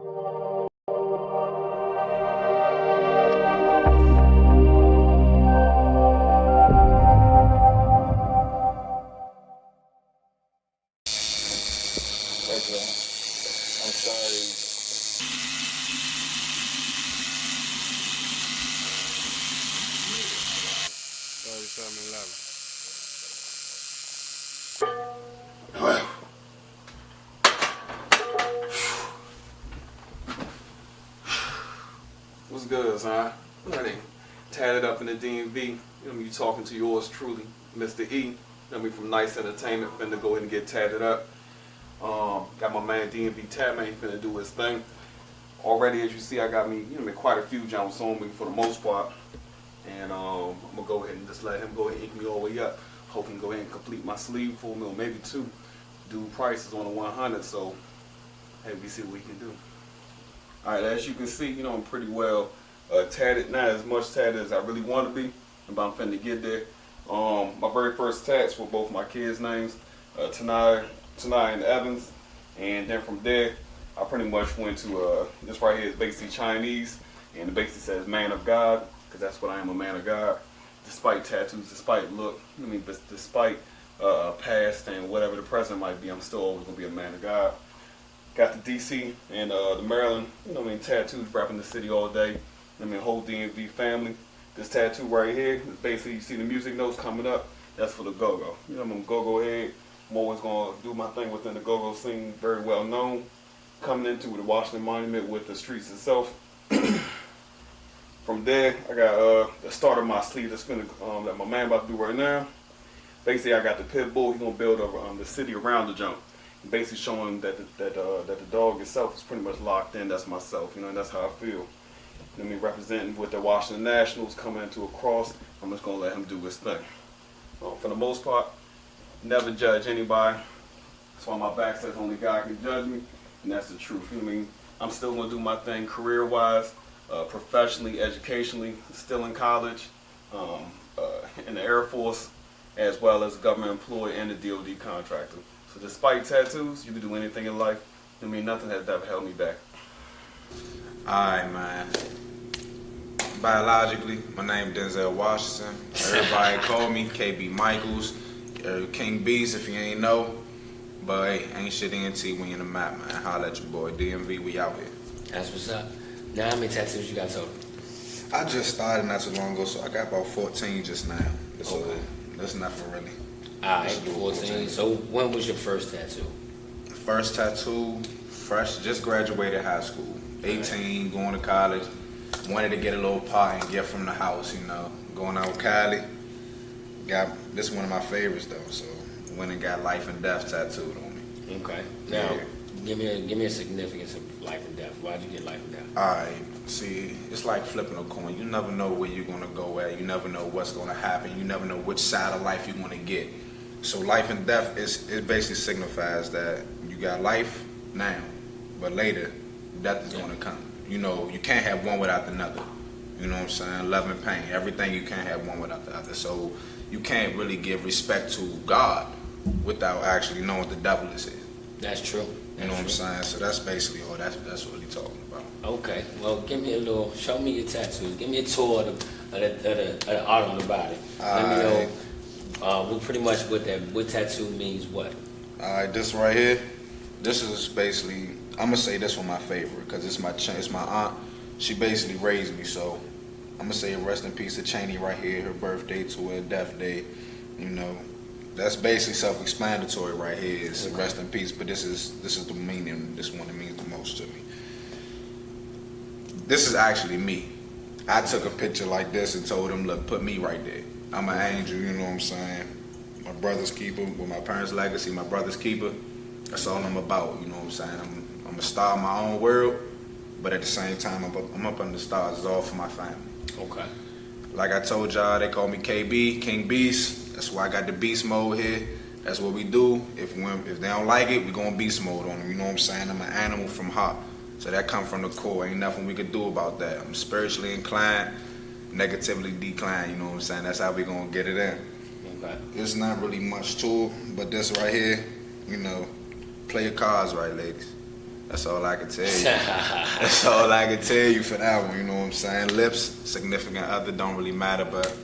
I'm sorry. What's good, son? Tatted Up in the DMV. You know me, you talking to yours truly, Mr. E. You know me, from Nice Entertainment. Finna go ahead and get tatted up. Got my man DMV Tat Man finna do his thing. Already, as you see, I got me, quite a few jumps on me for the most part. And I'm gonna go ahead and just let him go ahead and ink me all the way up. Hope he can go ahead and complete my sleeve for me, or maybe two. Do prices on the 100, so hey, we see what we can do. Alright, as you can see, I'm pretty well tatted. Not as much tatted as I really want to be, but I'm finna get there. My very first tats were both my kids' names, Tanai and Evans. And then from there, I pretty much went to, this right here is basically Chinese, and it basically says man of God, because that's what I am, a man of God. Despite tattoos, despite look, despite past and whatever the present might be, I'm still always going to be a man of God. Got the DC and the Maryland, tattoos wrapping the city all day. Whole DMV family. This tattoo right here, basically, you see the music notes coming up, that's for the go-go. I'm a go-go head. I'm always going to do my thing within the go-go scene, very well known. Coming into the Washington Monument with the streets itself. From there, I got the start of my sleeve that's that my man about to do right now. Basically, I got the pit bull. He's gonna build the city around the jump. Basically, showing that the dog itself is pretty much locked in. That's myself, and that's how I feel. Representing with the Washington Nationals coming into a cross. I'm just gonna let him do his thing. For the most part, never judge anybody. That's why my back says only God can judge me, and that's the truth. I'm still gonna do my thing career-wise. Professionally, educationally, still in college, in the Air Force, as well as a government employee and a DOD contractor. So despite tattoos, you can do anything in life. Nothing has ever held me back. Alright, man. Biologically, my name is Denzel Washington. Everybody call me KB Michaels, King Beast if you ain't know. But hey, ain't shit ENT when you in the map, man. Holla at your boy, DMV, we out here. That's what's up. Now, how many tattoos you got total? I just started not too long ago, so I got about 14 just now. So okay. That's nothing really. Alright, 14. So when was your first tattoo? First tattoo, fresh, just graduated high school. 18, going to college. Wanted to get a little part and get from the house, Going out with Cali. This is one of my favorites though, so went and got life and death tattooed on me. Okay. Now, give me a significance of life and death. Why'd you get life and death? Alright, see, it's like flipping a coin. You never know where you're gonna go at. You never know what's gonna happen. You never know which side of life you're gonna get. So life and death it basically signifies that you got life now, but later death is gonna come. You can't have one without another. You know what I'm saying? Love and pain. Everything, you can't have one without the other. So you can't really give respect to God without actually knowing what the devil is. That's true. You know what I'm saying? So that's basically all that's what he's talking about. Okay. Well, show me your tattoos. Give me a tour of the art on the body. Let me know pretty much what tattoo means what. Alright, this right here, this is basically, I'm gonna say this one my favorite because it's my aunt. She basically raised me, so I'm gonna say rest in peace to Cheney right here, her birthday to her death day. That's basically self-explanatory right here. It's rest in peace, but this is the meaning. This one that means the most to me. This is actually me. I took a picture like this and told him, look, put me right there. I'm an angel, you know what I'm saying? My brother's keeper, with my parents' legacy, my brother's keeper. That's all I'm about, you know what I'm saying? I'm a star in my own world, but at the same time, I'm up under the stars. It's all for my family. Okay. Like I told y'all, they call me KB, King Beast. That's why I got the beast mode here. That's what we do. If they don't like it, we going beast mode on them. You know what I'm saying? I'm an animal from heart. So that come from the core. Ain't nothing we could do about that. I'm spiritually inclined, negatively declined. You know what I'm saying? That's how we going to get it in. Okay. There's not really much to it, but this right here, play your cards right, ladies. That's all I can tell you. That's all I can tell you for that one, you know what I'm saying? Lips, significant other, don't really matter, but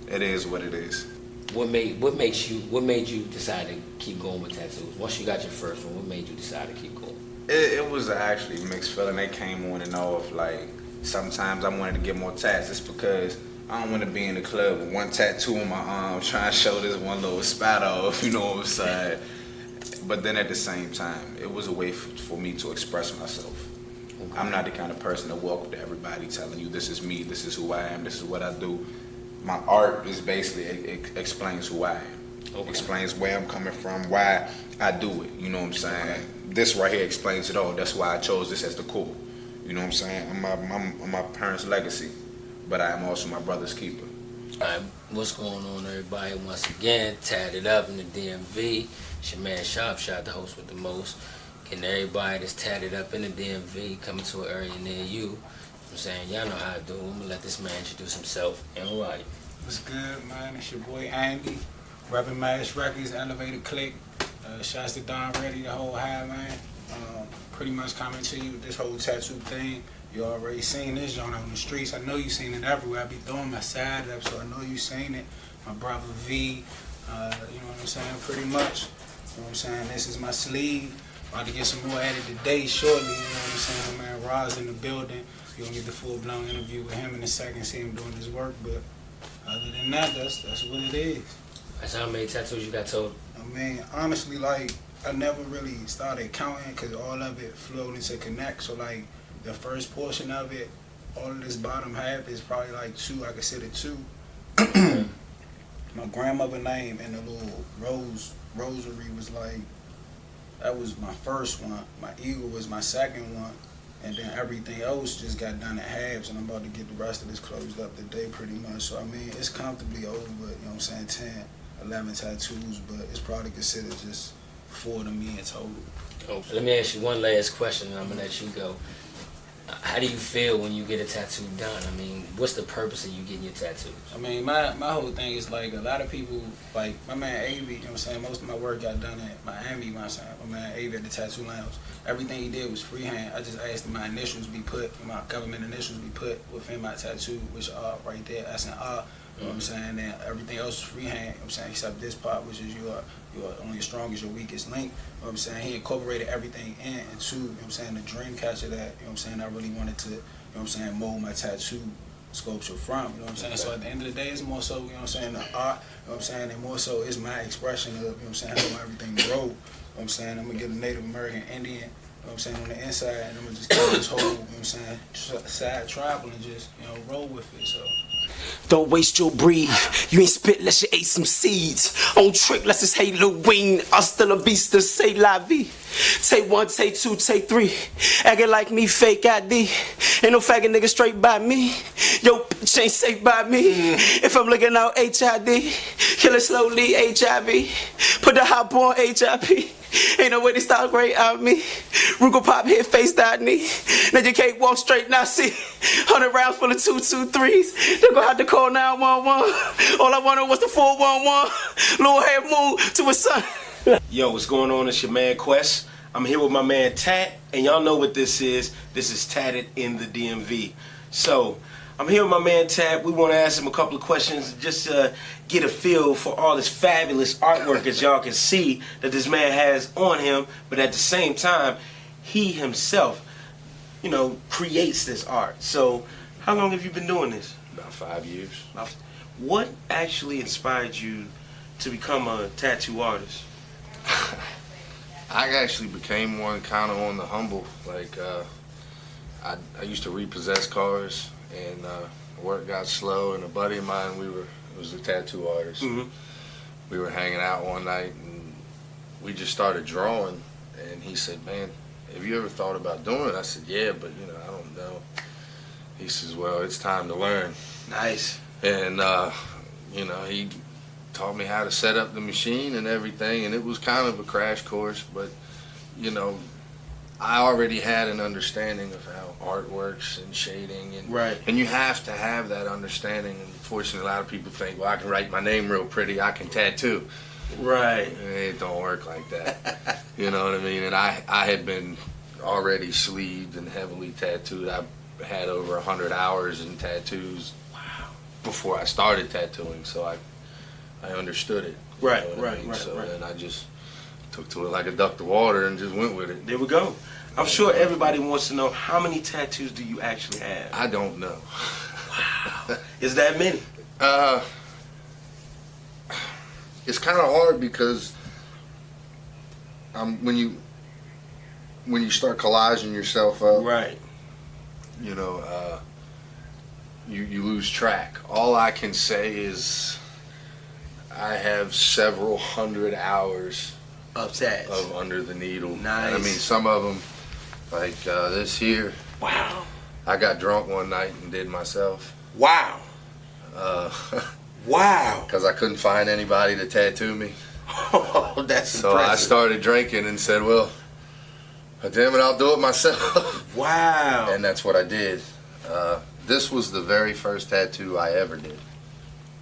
it is what it is. What made you decide to keep going with tattoos? Once you got your first one, what made you decide to keep going? It was actually a mixed feeling. They came on and off. Like, sometimes I wanted to get more tats. It's because I don't want to be in the club with one tattoo on my arm trying to show this one little spot off, you know what I'm saying? But then at the same time, it was a way for me to express myself. Okay. I'm not the kind of person to walk up to everybody telling you this is me, this is who I am, this is what I do. My art is basically, it explains who I am. Okay. Explains where I'm coming from, why I do it, you know what I'm saying? This right here explains it all. That's why I chose this as the core. You know what I'm saying? I'm my parents' legacy, but I am also my brother's keeper. All right, what's going on, everybody? Once again, Tatted Up in the DMV. It's your man Shop Shot, the host with the most. Getting everybody that's tatted up in the DMV coming to an area near you. I'm saying, y'all know how I do. I'm gonna let this man introduce himself and who are you? What's good, man? It's your boy Andy, repping Mash Records, Elevated Click. Shouts to Don Reddy, the whole high, man. Pretty much coming to you with this whole tattoo thing. You already seen this joint on the streets. I know you seen it everywhere. I be throwing my side up, so I know you seen it. My brother V, you know what I'm saying? Pretty much. You know what I'm saying? This is my sleeve. About to get some more added today shortly, you know what I'm saying? My man Roz in the building. You're gonna get the full-blown interview with him in a second, see him doing his work, but other than that, that's what it is. That's how many tattoos you got told? I mean, honestly, like, I never really started counting because all of it flowed into connect. So, like, the first portion of it, all of this bottom half is probably like 2. I consider 2. My grandmother name and the little rosary was like, that was my first one. My eagle was my second one. And then everything else just got done at halves, and I'm about to get the rest of this closed up today pretty much. So, I mean, it's comfortably over, you know what I'm saying, 10, 11 tattoos, but it's probably considered just 4 to me in total. Oh, let me ask you one last question, and I'm going to let you go. How do you feel when you get a tattoo done? I mean, what's the purpose of you getting your tattoos? I mean, my whole thing is like a lot of people, like my man Avy, you know what I'm saying, most of my work got done at Miami, you know what I'm saying, my man Avy at the Tattoo Lounge. Everything he did was freehand. I just asked that my initials be put, my government initials be put within my tattoo, which are right there, S and R. You know what I'm saying? Then everything else is freehand, you know what I'm saying, except this part, which is you are only as strong as your weakest link. You know what I'm saying? He incorporated everything into, you know what I'm saying, the dream catcher that, you know what I'm saying, I really wanted to, you know what I'm saying, mold my tattoo sculpture from, you know what I'm saying? So at the end of the day, it's more so, you know what I'm saying, the art, you know what I'm saying, and more so it's my expression of, you know what I'm saying, how everything grow. You know what I'm saying? I'm gonna get a Native American Indian, you know what I'm saying, on the inside, and I'm gonna just get this whole, you know what I'm saying, side tribal and just, you know, roll with it, so. Don't waste your breath. You ain't spit unless you ate some seeds. On trick unless it's Halloween. Hasta la vista, say la vie. Take 1, take 2, take 3. Acting like me, fake ID. Ain't no faggot nigga straight by me. Yo, bitch ain't safe by me. If I'm looking out HID, kill it slowly, HIV. Put the hop on HIV. Ain't no way to start great on me. Rugal pop hit face that knee. Now you can't walk straight now see. 100 rounds full of 223s. They're gonna have to call 911. All I wanted was the 411. Lil' half moon to his son. Yo, what's going on? It's your man Quest. I'm here with my man Tat, and y'all know what this is. This is Tatted in the DMV. So, I'm here with my man Tat. We want to ask him a couple of questions just to get a feel for all this fabulous artwork as y'all can see that this man has on him, but at the same time, he himself, you know, creates this art. So, how long have you been doing this? About 5 years. What actually inspired you to become a tattoo artist? I actually became one kind of on the humble. Like, I used to repossess cars, and work got slow, and a buddy of mine, was a tattoo artist. Mm-hmm. We were hanging out one night, and we just started drawing, and he said, man, have you ever thought about doing it? I said, yeah, but, you know, I don't know. He says, well, it's time to learn. Nice. And, you know, he taught me how to set up the machine and everything, and it was kind of a crash course, but, you know, I already had an understanding of how art works and shading, and right. And you have to have that understanding. And fortunately, a lot of people think, well, I can write my name real pretty, I can tattoo. Right. It don't work like that. You know what I mean? And I had been already sleeved and heavily tattooed. I had over 100 hours in tattoos before I started tattooing, so I understood it. You Right, know what I right, mean? right, So right. then I just took to it like a duck to water and just went with it. There we go. I'm sure everybody wants to know, how many tattoos do you actually have? I don't know. Is that many? It's kind of hard because when you start collaging yourself up, Right. you know, you lose track. All I can say is I have several hundred hours Of tats. of Under the Needle. Nice. And I mean, some of them, like this here, Wow. I got drunk one night and did myself. Wow. Wow. Because I couldn't find anybody to tattoo me. Oh, that's So I impressive. started drinking and said, well, damn it, I'll do it myself. Wow. And that's what I did. This was the very first tattoo I ever did.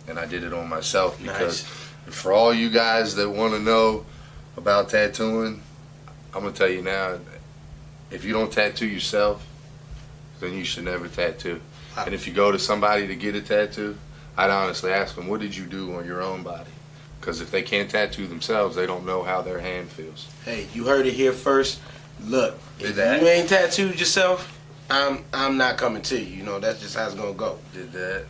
And I did it on myself because for all you guys that want to know about tattooing, I'm going to tell you now, if you don't tattoo yourself, then you should never tattoo. And if you go to somebody to get a tattoo, I'd honestly ask them, what did you do on your own body? Because if they can't tattoo themselves, they don't know how their hand feels. Hey, you heard it here first. Look, if that. you ain't tattooed yourself, I'm not coming to you. You know, that's just how it's gonna go. Did that.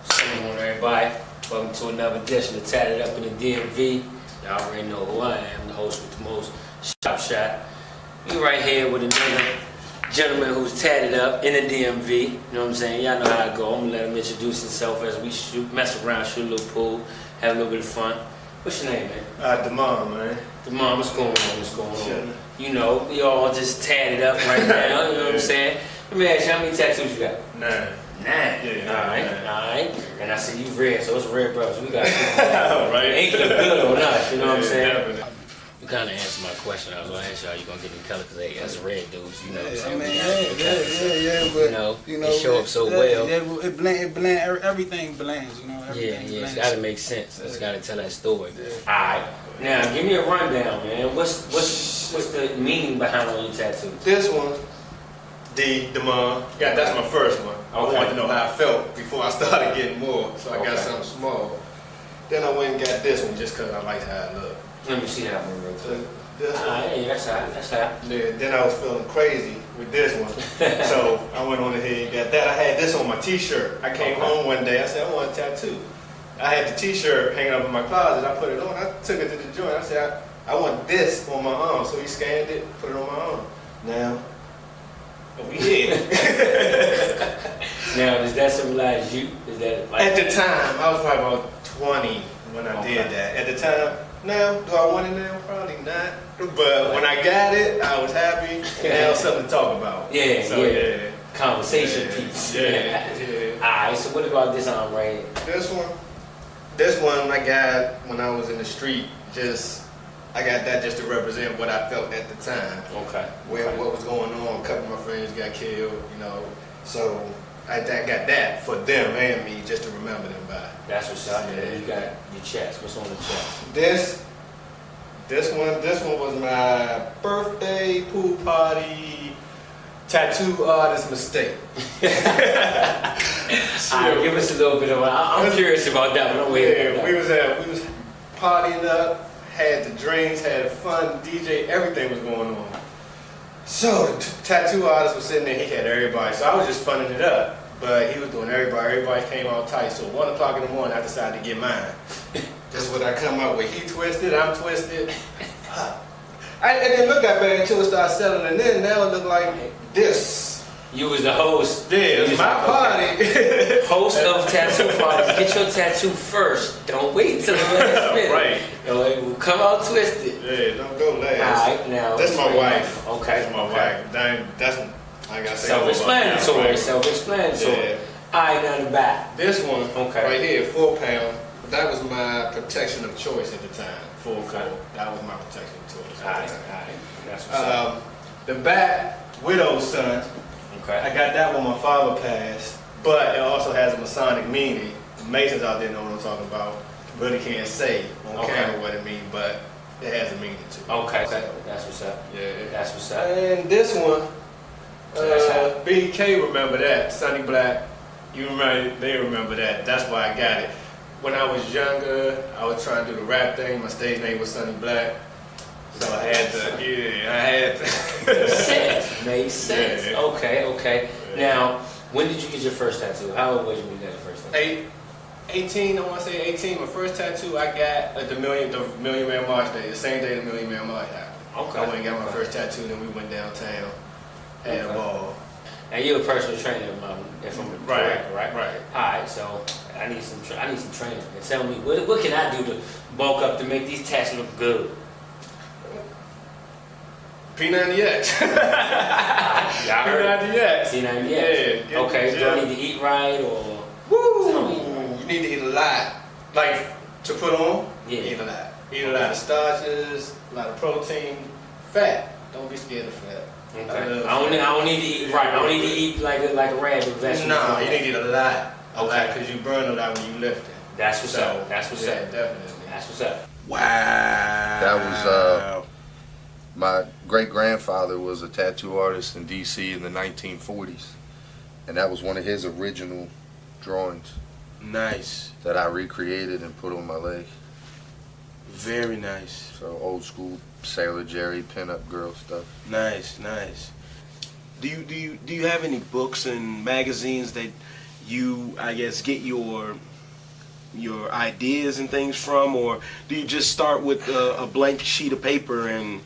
Good morning, everybody. Welcome to another edition of Tatted Up in the DMV. Y'all already know who I am, the host with the most, Shop Shot. We right here with another gentleman who's tatted up in the DMV. You know what I'm saying? Y'all know how it go. I'm gonna let him introduce himself as we shoot, mess around, shoot a little pool, have a little bit of fun. What's your name, man? Demond, man. Demond, what's going on? What's going on? Chilling. You know, we all just tatted up right now. You know what I'm saying? Let me ask you, how many tattoos you got? 9. 9. Yeah, Alright, 9. alright. And I see you red, so it's red brothers. We got Right. Ain't look good on us, you know what I'm Yeah, saying? definitely. You kind of answered my question. I was going to ask y'all, you going to get in color because they that's red dudes, you know what I'm I saying? mean, We gotta get in color. but You know, it show up so well. It blend, everything blends, you know. Yeah, Everything yeah, it's blends. got to make sense. It's got to tell that story. Alright, now give me a rundown, man. What's the meaning behind all your tattoos? This one, Demond. Yeah, that's my first one. I Okay. wanted to know how I felt before I started getting more, so I got Okay. something small. Then I went and got this one just because I liked how it looked. Let me see that one real quick. This one. Alright, yeah, that's how. That's how. Then I was feeling crazy with this one, so I went on ahead and got that. I had this on my T-shirt. I came home one day. I said I want a tattoo. I had the T-shirt hanging up in my closet. I put it on. I took it to the joint. I said I want this on my arm. So he scanned it, put it on my arm. Now we here. Now, does that symbolize you? Is that like At the time, I was probably about 20 when I did that. At the time, now, do I want it now? Probably not. But when I got it, I was happy. And now it's something to talk about. Yeah, So, yeah. Conversation Yeah, piece? yeah. Alright, so what about this arm right here? This one I got when I was in the street. I got that just to represent what I felt at the time. Okay. What was going on. A couple of my friends got killed, you know. So I got that for them and me just to remember them by. That's what's up. Yeah. And you got your chest. What's on the chest? This one was my birthday pool party tattoo artist mistake. Alright, give us a little bit of. I'm curious about that one. I'm waiting. Yeah, we was partying up, had the drinks, had fun, DJ, everything was going on. So the tattoo artist was sitting there, he had everybody, so I was just funning it up. But he was doing everybody came all tight. So 1 o'clock in the morning, I decided to get mine. That's what I come up with. He twisted, I'm twisted. I didn't look that bad until it started settling in. Now it looked like this. You was the host. Yeah, it was my party. Host of tattoo parties. Get your tattoo first. Don't wait till the last minute. Right. It will come out twisted. Yeah, don't go last. Alright, now. That's my wife. Okay. That's my wife. That's I gotta say. Self-explanatory. Right. Self-explanatory. Yeah. Alright, now the back. This one, Okay. right here, 4 pound. That was my protection of choice at the time. 4-4. That was my protection of choice. At Alright, the time. alright. That's what's up. The back, widow's son. I Okay. got that when my father passed, but it also has a Masonic meaning. the Masons out there know what I'm talking about. Really can't say on Okay. camera what it means, but it has a meaning to it. Okay. That's what's up. Yeah. That's what's up. And this one, That's how- b&k remember that. Sonny Black, you remember? They remember that. That's why I got it. When I was younger, I was trying to do the rap thing. My stage name was Sonny Black, so I had to. Yeah, I had to. Makes sense. Yeah. Okay. Now, when did you get your first tattoo? How old was you when you got your first tattoo? 18, I want to say 18. My first tattoo I got at the Million Man March Day, the same day the Million Man March happened. Okay. I went and got my first tattoo, then we went downtown, had a ball. Now you're a personal trainer, if I'm correct, right? Right. All right, so I need some training. And tell me, what can I do to bulk up to make these tats look good? P90X. Y'all heard P90X. P90X. Yeah. Okay, do I need to eat right or? Woo! Tell me. You need to eat a lot. Like, to put on, Yeah. eat a lot. Eat a lot of starches, a lot of protein, fat. Don't be scared of fat. Okay. I love I don't need to eat right. I don't need to eat like a rabbit vegetable. No, you need to eat a lot. Okay. Because you burn a lot when you lift it. That's what's up. That's what's yeah, up. definitely. That's what's up. Wow. That was my great-grandfather was a tattoo artist in D.C. in the 1940s, and that was one of his original drawings Nice. that I recreated and put on my leg. Very nice. So old school Sailor Jerry pinup girl stuff. Nice. Do you have any books and magazines that you, I guess, get your ideas and things from, or do you just start with a blank sheet of paper and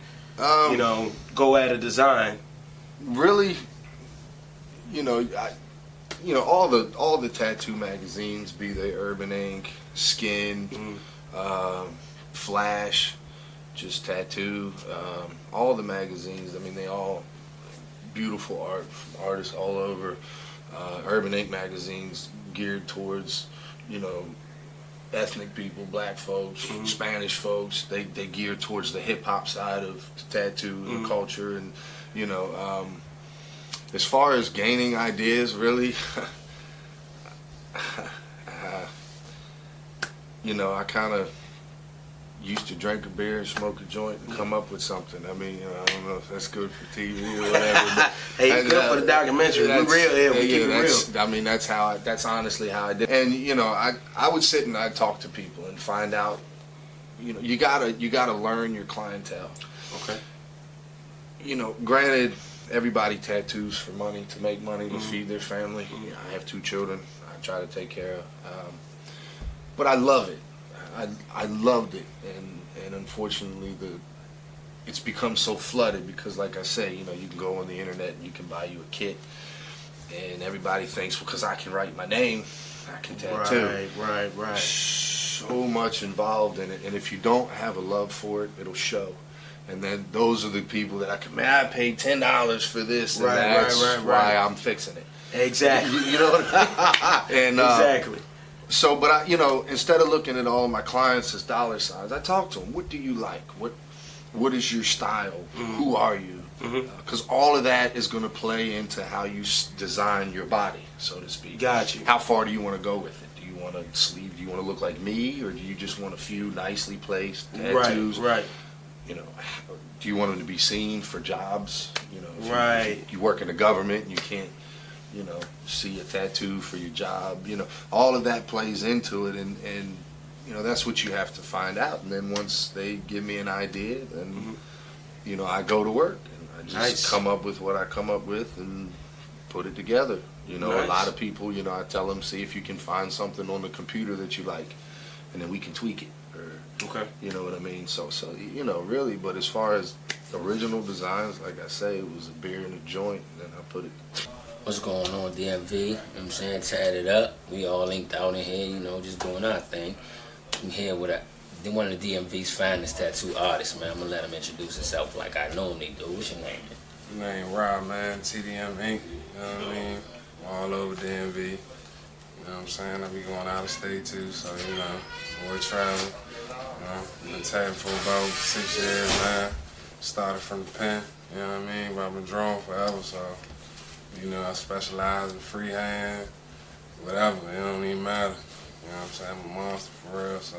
go at a design? Really, all the tattoo magazines, be they Urban Ink, Skin, Flash, just Tattoo, all the magazines. I mean, they all beautiful art from artists all over. Urban Ink magazines geared towards, ethnic people, black folks, Spanish folks. They gear towards the hip hop side of tattoo and culture, and as far as gaining ideas, really, I kind of used to drink a beer and smoke a joint and come up with something. I mean, I don't know if that's good for TV or whatever. But Hey, it's good for the documentary. We're real here. We keep it real. I mean, that's honestly how I did. And I would sit and I'd talk to people and find out. You gotta learn your clientele. Okay. Granted, everybody tattoos for money, to make money, to feed their family. I have 2 children I try to take care of. But I love it. I loved it, and unfortunately it's become so flooded because, like I say, you can go on the internet and you can buy you a kit, and everybody thinks because I can write my name, I can tattoo. Right. So much involved in it, and if you don't have a love for it, it'll show. And then those are the people that I paid $10 for this, and that's why I'm fixing it. Exactly. You know what I mean? And Exactly. so, but I, instead of looking at all of my clients as dollar signs, I talk to them. What do you like? What is your style? Who are you? Because all of that is going to play into how you design your body, so to speak. Got you. How far do you want to go with it? Do you want a sleeve? Do you want to look like me, or do you just want a few nicely placed tattoos? Right. Do you want them to be seen for jobs? If you work in the government and you can't, see a tattoo for your job. All of that plays into it, and that's what you have to find out. And then once they give me an idea, then I go to work and I just come up with what I come up with and put it together. A lot of people, I tell them, see if you can find something on the computer that you like, and then we can tweak it. Okay. You know what I mean? So really, but as far as original designs, like I say, it was a beer and a joint, and then I put it. What's going on, DMV? You know what I'm saying? Tatted Up. We all linked out in here, just doing our thing. I'm here with one of the DMV's finest tattoo artists, man. I'm gonna let him introduce himself like I normally do. What's your name? My name Rob, man. TDM Inc. You know what I mean? All over DMV. You know what I'm saying? I be going out of state too, so more travel. Been tattooing for about 6 years now. Started from the pen, you know what I mean? But I've been drawing forever, so I specialize in freehand, whatever, it don't even matter. You know what I'm saying? I'm a monster for real, so,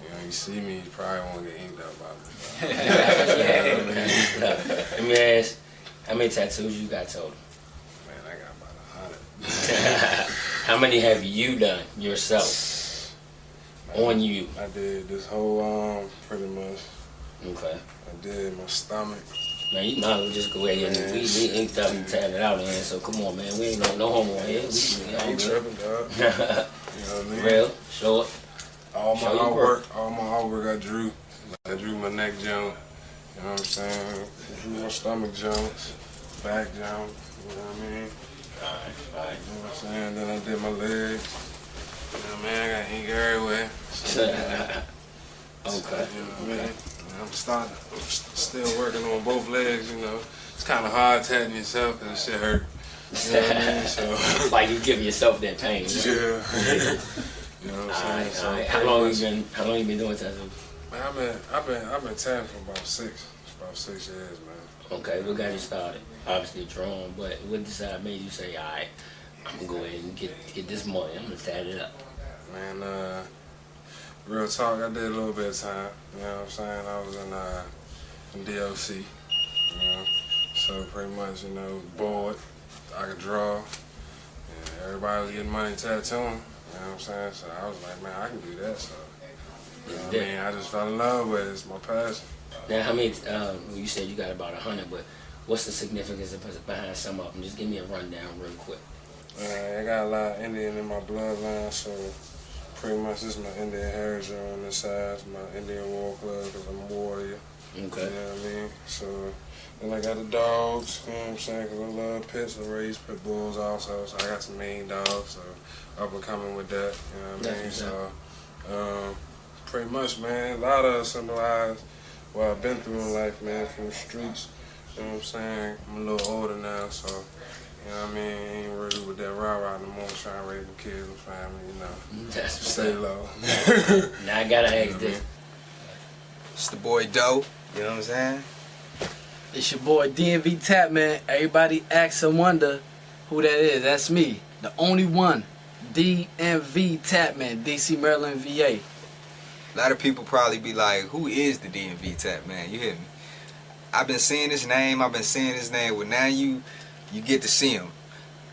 you know, you see me, you probably won't get inked up about it. Let me ask, how many tattoos you got total? Man, I got about 100. How many have you done yourself? Man, On you? I did this whole arm, pretty much. Okay. I did my stomach. Man, you might as well just go ahead and we inked up and tatted out in here, so come on, man. We ain't no homo here. We I all ain't good. tripping, dog. You know what I mean? Real, show it. All my Show your work. artwork I drew. I drew my neck jump, you know what I'm saying? I drew my stomach jumps, back jump, you know what I mean? Alright. You know what I'm saying? Then I did my legs. You know what I mean? I got ink everywhere. Okay. You know what I mean? I'm still working on both legs, you know. It's kind of hard tatting yourself because the shit hurt. You know what I mean? So, Like you giving yourself that pain. yeah. You know what I'm saying? So Alright. pretty much- How long you been doing tattoos? Man, I've been tatting for about 6 years, man. Okay, what got you started? Obviously drawing, but what made you say, alright, I'm gonna go ahead and get this money, I'm gonna tat it up. Man, real talk, I did a little bit of time. You know what I'm saying? I was in DOC, you know. So pretty much, you know, bored. I could draw. And everybody was getting money tattooing. You know what I'm saying? So I was like, man, I can do that. So, you know what I mean? I just fell in love with it. It's my passion. Now, how many, you said you got about 100, but what's the significance behind some of them? Just give me a rundown real quick. I got a lot of Indian in my bloodline, so pretty much this is my Indian heritage on this side. It's my Indian war club because I'm a warrior. Okay. You know what I mean? So, then I got the dogs, you know what I'm saying? Because I love pits. I raise pit bulls also, so I got some mean dogs, so up and coming with that, you know what I mean? So, pretty much, man, a lot of us symbolize what I've been through in life, man, from the streets, you know what I'm saying? I'm a little older now, so, you know what I mean? Ain't really with that rah-rah no more, trying to raise the kids and family, you know. That's what's Stay up. low. Now I gotta ask this. It's the boy Doe. You know what I'm saying? It's your boy DMV Tap, man. Everybody asks and wonder who that is. That's me, the only one. DMV Tap, man. DC, Maryland, VA. A lot of people probably be like, who is the DMV Tap, man? You hear me? I've been seeing his name. Well, now you get to see him.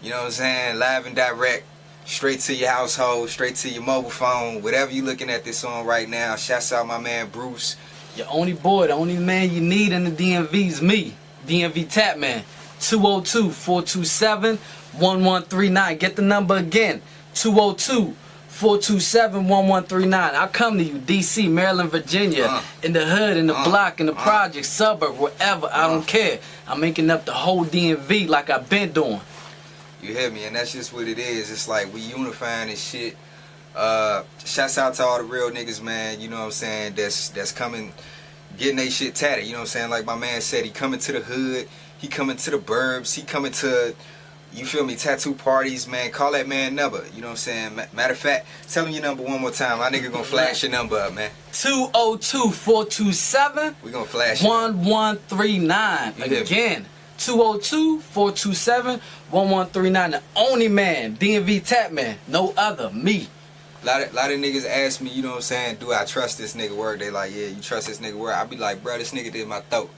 You know what I'm saying? Live and direct, straight to your household, straight to your mobile phone, whatever you looking at this on right now. Shouts out my man Bruce. Your only boy, the only man you need in the DMV is me, DMV Tap, man. 202-427-1139. Get the number again. 202-427-1139. I'll come to you, DC, Maryland, Virginia, in the hood, in the block, in the project, suburb, wherever. I don't care. I'm making up the whole DMV like I've been doing. You hear me? And that's just what it is. It's like we unifying this shit. Shouts out to all the real niggas, man. You know what I'm saying? That's coming, getting they shit tatted. You know what I'm saying? Like my man said, he coming to the hood. He coming to the burbs. He coming to, you feel me, tattoo parties, man. Call that man number. You know what I'm saying? Matter of fact, tell him your number one more time. My nigga gonna flash your number up, man. 202-427-1139. We gonna flash it up. You hear me? Again, 202-427-1139. The only man, DMV Tap, man. No other, me. Lot of niggas ask me, you know what I'm saying, do I trust this nigga work? They like, yeah, you trust this nigga work? I be like, bro, this nigga did my throat.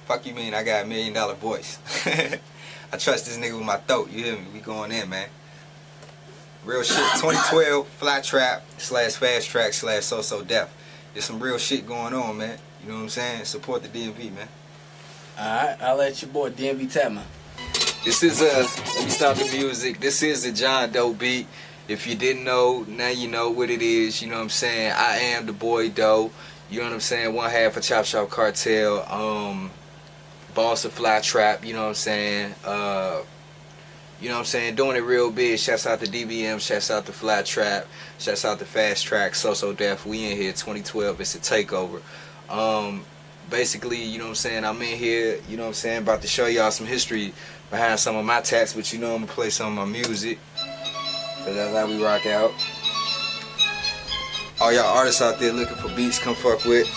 Fuck you mean I got $1 million voice? I trust this nigga with my throat, you hear me? We going in, man. Real shit, 2012, Fly Trap / Fast Track / So Def. There's some real shit going on, man. You know what I'm saying? Support the DMV, man. Alright, I'll let your boy DMV Tap, man. This is let me stop the music. This is a John Doe beat. If you didn't know, now you know what it is. You know what I'm saying? I am the boy Doe. You know what I'm saying? One half of Chop Shop Cartel. Boss of Fly Trap. You know what I'm saying? You know what I'm saying? Doing it real big. Shouts out to DBM. Shouts out to Fly Trap. Shouts out to Fast Track. So Def. We in here. 2012. It's a takeover. Basically, you know what I'm saying? I'm in here. You know what I'm saying? About to show y'all some history behind some of my tats. But you know I'm gonna play some of my music. So that's how we rock out. All y'all artists out there looking for beats, come fuck with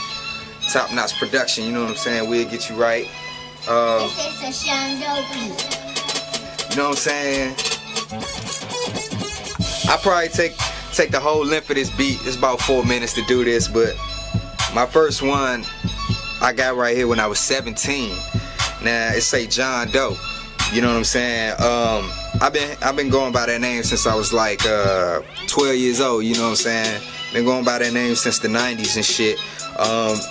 Top Notch Production. You know what I'm saying? We'll get you right. This is a Shando beat. You know what I'm saying? I probably take take the whole length of this beat. It's about 4 minutes to do this, but my first one I got right here when I was 17. Now it say John Doe. You know what I'm saying? I've been going by that name since I was like 12 years old. You know what I'm saying? Been going by that name since the 90s and shit.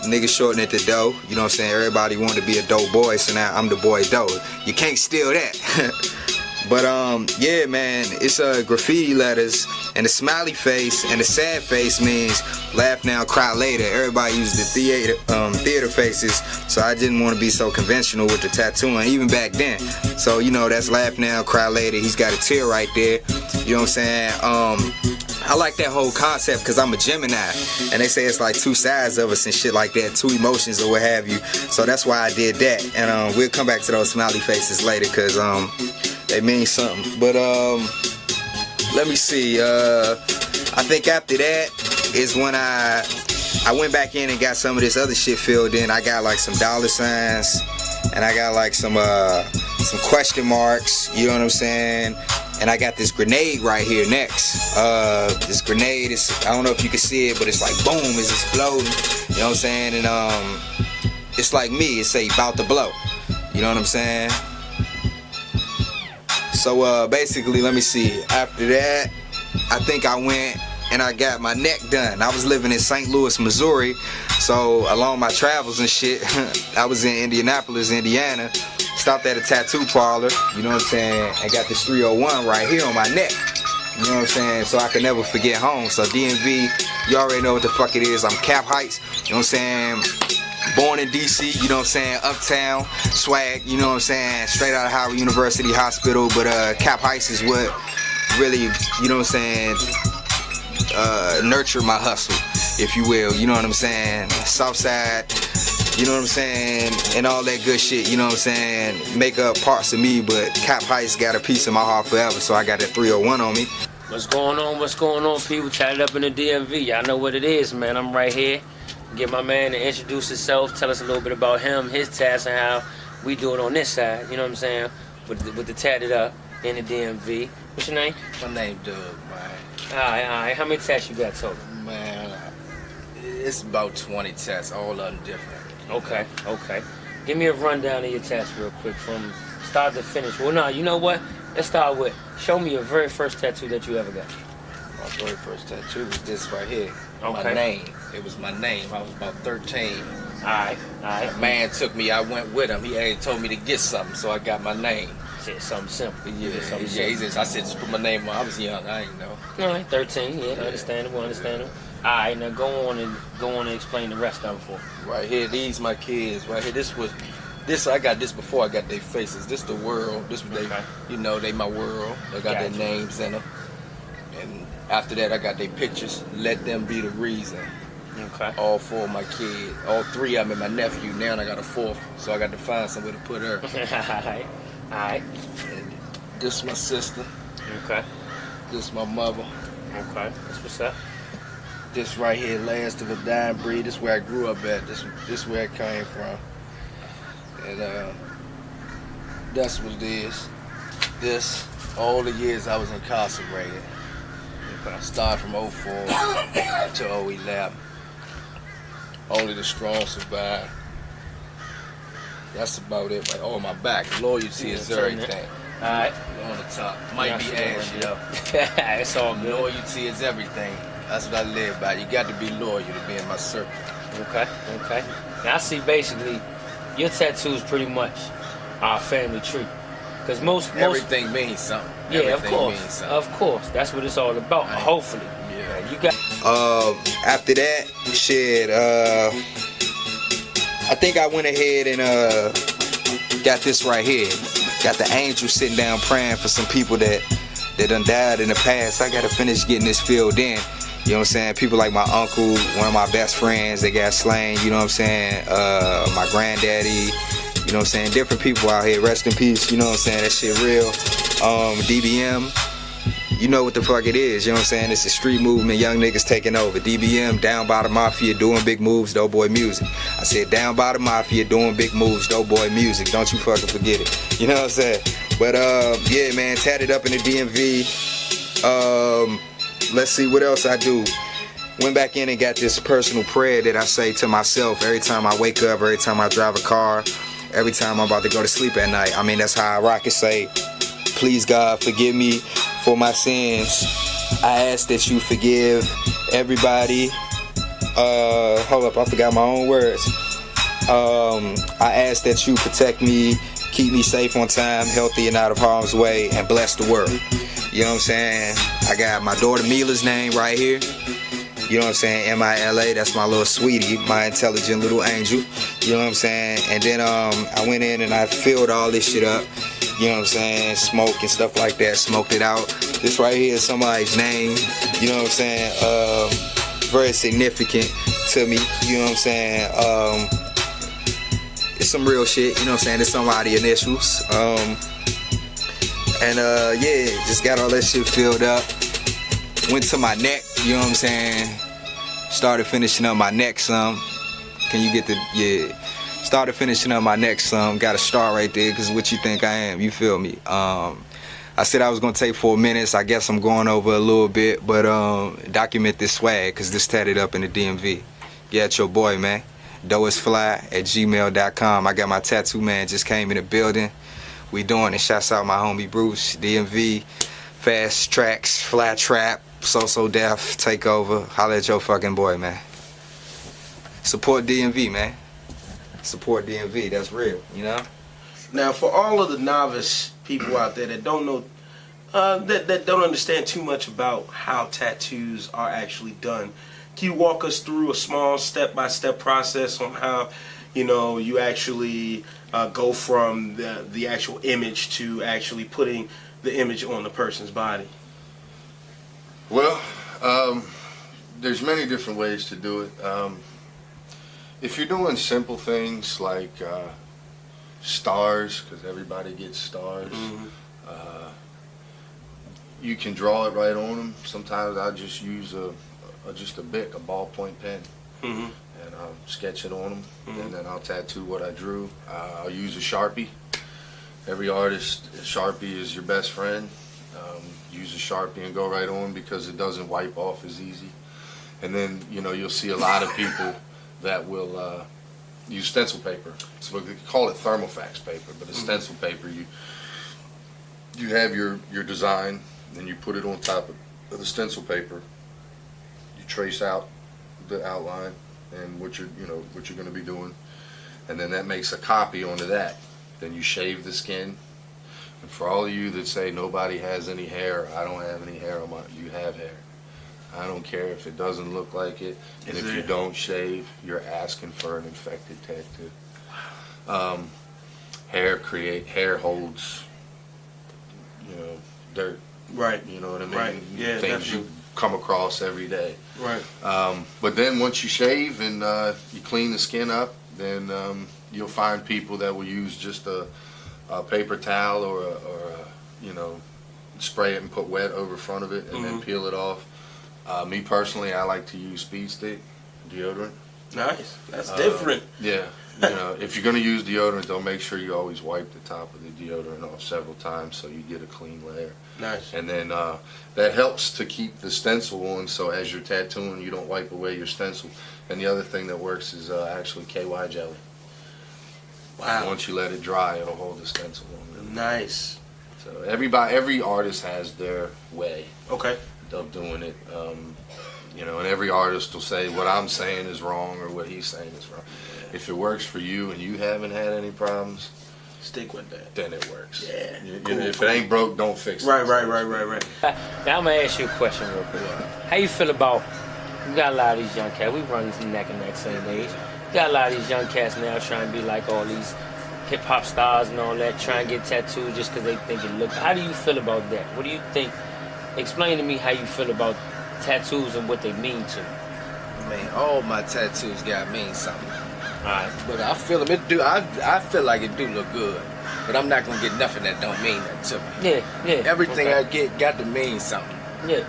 Niggas shorten it to Doe. You know what I'm saying? Everybody wanted to be a dope boy, so now I'm the boy Doe. You can't steal that. But yeah, man, it's graffiti letters, and the smiley face and the sad face means laugh now, cry later. Everybody uses the theater faces, so I didn't want to be so conventional with the tattooing, even back then. So you know, that's laugh now, cry later. He's got a tear right there. You know what I'm saying? I like that whole concept because I'm a Gemini, and they say it's like two sides of us and shit like that, two emotions or what have you. So that's why I did that, and we'll come back to those smiley faces later because they mean something. But let me see. I think after that is when I went back in and got some of this other shit filled in. I got like some dollar signs, and I got like some question marks. You know what I'm saying? And I got this grenade right here next. This grenade is, I don't know if you can see it, but it's like boom, it's exploding. You know what I'm saying? And it's like me, it's about to blow. You know what I'm saying? So basically, let me see. After that, I think I went and I got my neck done. I was living in St. Louis, Missouri. So along my travels and shit, I was in Indianapolis, Indiana. Stopped at a tattoo parlor, you know what I'm saying, and got this 301 right here on my neck. You know what I'm saying? So I can never forget home. So DMV, you already know what the fuck it is. I'm Cap Heights, you know what I'm saying? Born in DC, you know what I'm saying? Uptown, swag, you know what I'm saying? Straight out of Howard University Hospital, but Cap Heights is what really, you know what I'm saying, nurtured my hustle, if you will, you know what I'm saying? Southside, you know what I'm saying, and all that good shit, you know what I'm saying, make up parts of me, but Cap Heights got a piece of my heart forever, so I got that 301 on me. What's going on, people? Tatted Up in the DMV. Y'all know what it is, man. I'm right here. Get my man to introduce himself, tell us a little bit about him, his tats, and how we do it on this side, you know what I'm saying, with the Tatted Up in the DMV. What's your name? My name Doug, man. Alright. How many tats you got total? Man, it's about 20 tats, all of them different. Okay. Give me a rundown of your tats real quick from start to finish. Well, no, you know what? Let's start with, show me your very first tattoo that you ever got. My very first tattoo was this right here. Okay. My name. It was my name. I was about 13. Alright. A man took me, I went with him. He had told me to get something, so I got my name. Said something simple. Yeah, I said just put my name on. I was young, I didn't know. Alright, 13, yeah, understandable. Alright, now go on and explain the rest of them for me. Right here, these my kids. Right here, I got this before I got their faces. This the world. This was they my world. They got their names in them. And after that, I got their pictures. Let them be the reason. Okay. All four of my kids. All three of them and my nephew. Now I got a fourth. So I got to find somewhere to put her. Alright. And this my sister. Okay. This my mother. Okay. That's what's up. This right here, last of a dying breed. This where I grew up at. This where I came from. And that's what it is. This, all the years I was incarcerated. I started from 04 to 011. Only the strong survive. That's about it. Like, on my back, loyalty is everything. Alright. On the top. Might be ashy though. It's all good. Loyalty is everything. That's what I live by. You got to be loyal to be in my circle. Okay. Now I see basically your tattoos pretty much are a family tree. Because most everything means something. Yeah, everything of course. Means something. Of course. That's what it's all about. Right. Hopefully. Yeah. You got after that, shit, I think I went ahead and got this right here. Got the angel sitting down praying for some people that done died in the past. I gotta finish getting this filled in. You know what I'm saying? People like my uncle, one of my best friends, they got slain, you know what I'm saying? My granddaddy, you know what I'm saying? Different people out here, rest in peace, you know what I'm saying? That shit real. DBM, you know what the fuck it is, you know what I'm saying? It's a street movement, young niggas taking over. DBM, down by the mafia, doing big moves, dope boy music. I said down by the mafia, doing big moves, dope boy music. Don't you fucking forget it. You know what I'm saying? But yeah, man, Tatted Up in the DMV. let's see what else I do. Went back in and got this personal prayer that I say to myself every time I wake up, every time I drive a car, every time I'm about to go to sleep at night. I mean, that's how I rock it. Say, please God, forgive me for my sins. I ask that you forgive everybody. Hold up, I forgot my own words. I ask that you protect me, keep me safe on time, healthy and out of harm's way, and bless the world. You know what I'm saying? I got my daughter Mila's name right here. You know what I'm saying? M-I-L-A, that's my little sweetie, my intelligent little angel. You know what I'm saying? And then I went in and I filled all this shit up. You know what I'm saying? Smoke and stuff like that, smoked it out. This right here is somebody's name. You know what I'm saying? Very significant to me. You know what I'm saying? It's some real shit. You know what I'm saying? It's somebody's initials. Yeah, just got all that shit filled up. Went to my neck, you know what I'm saying? Started finishing up my neck some. Can you get the, yeah. Started finishing up my neck some. Got a star right there, because what you think I am, you feel me? I said I was going to take 4 minutes. I guess I'm going over a little bit, but document this swag, because this tatted up in the DMV. Yeah, it's your boy, man. doeisfly@gmail.com. I got my tattoo man, just came in the building. We doing it. Shouts out my homie Bruce, DMV, Fast Tracks, Flat Trap, So Deaf, Takeover. Holla at your fucking boy, man. Support DMV, man. Support DMV, that's real, you know? Now, for all of the novice people out there that don't know, that don't understand too much about how tattoos are actually done, can you walk us through a small step-by-step process on how, you know, you actually go from the actual image to actually putting the image on the person's body? Well, there's many different ways to do it. If you're doing simple things like stars, because everybody gets stars, you can draw it right on them. Sometimes I just use a Bic, a ballpoint pen, and I'll sketch it on them, and then I'll tattoo what I drew. I'll use a Sharpie. Every artist, Sharpie is your best friend. Use a Sharpie and go right on, because it doesn't wipe off as easy. And then, you know, you'll see a lot of people that will use stencil paper. So we call it thermofax paper, but it's stencil paper. You have your design, and you put it on top of the stencil paper. You trace out the outline and what you're going to be doing, and then that makes a copy onto that. Then you shave the skin. And for all of you that say nobody has any hair, I don't have any hair on my, you have hair. I don't care if it doesn't look like it, and if you don't shave, you're asking for an infected tattoo. Hair holds, you know, dirt. Right. You know what I mean? Right. Yeah, things definitely. you come across every day. Right. But then once you shave and you clean the skin up, then you'll find people that will use just a paper towel or you know, spray it and put wet over front of it and then peel it off. Me personally, I like to use Speed Stick deodorant. Nice. That's different. Yeah. You know, if you're going to use deodorant, though, make sure you always wipe the top of the deodorant off several times so you get a clean layer. Nice. And then that helps to keep the stencil on, so as you're tattooing, you don't wipe away your stencil. And the other thing that works is actually KY jelly. Wow. Once you let it dry, it'll hold the stencil on. Nice. So every artist has their way. Okay. Of doing it. You know, and every artist will say what I'm saying is wrong or what he's saying is wrong. If it works for you and you haven't had any problems, stick with that. Then it works. Yeah. If it ain't broke, don't fix it. Right. Now I'm gonna ask you a question real quick. How you feel about, you got a lot of these young cats, we run neck and neck same age. You got a lot of these young cats now trying to be like all these hip hop stars and all that, trying to get tattooed just because they think it look. How do you feel about that? What do you think? Explain to me how you feel about tattoos and what they mean to you. I mean, all my tattoos gotta mean something. Alright. But I feel them, it do. I feel like it do look good. But I'm not gonna get nothing that don't mean that to me. Yeah. Everything I get got to mean something. Yeah.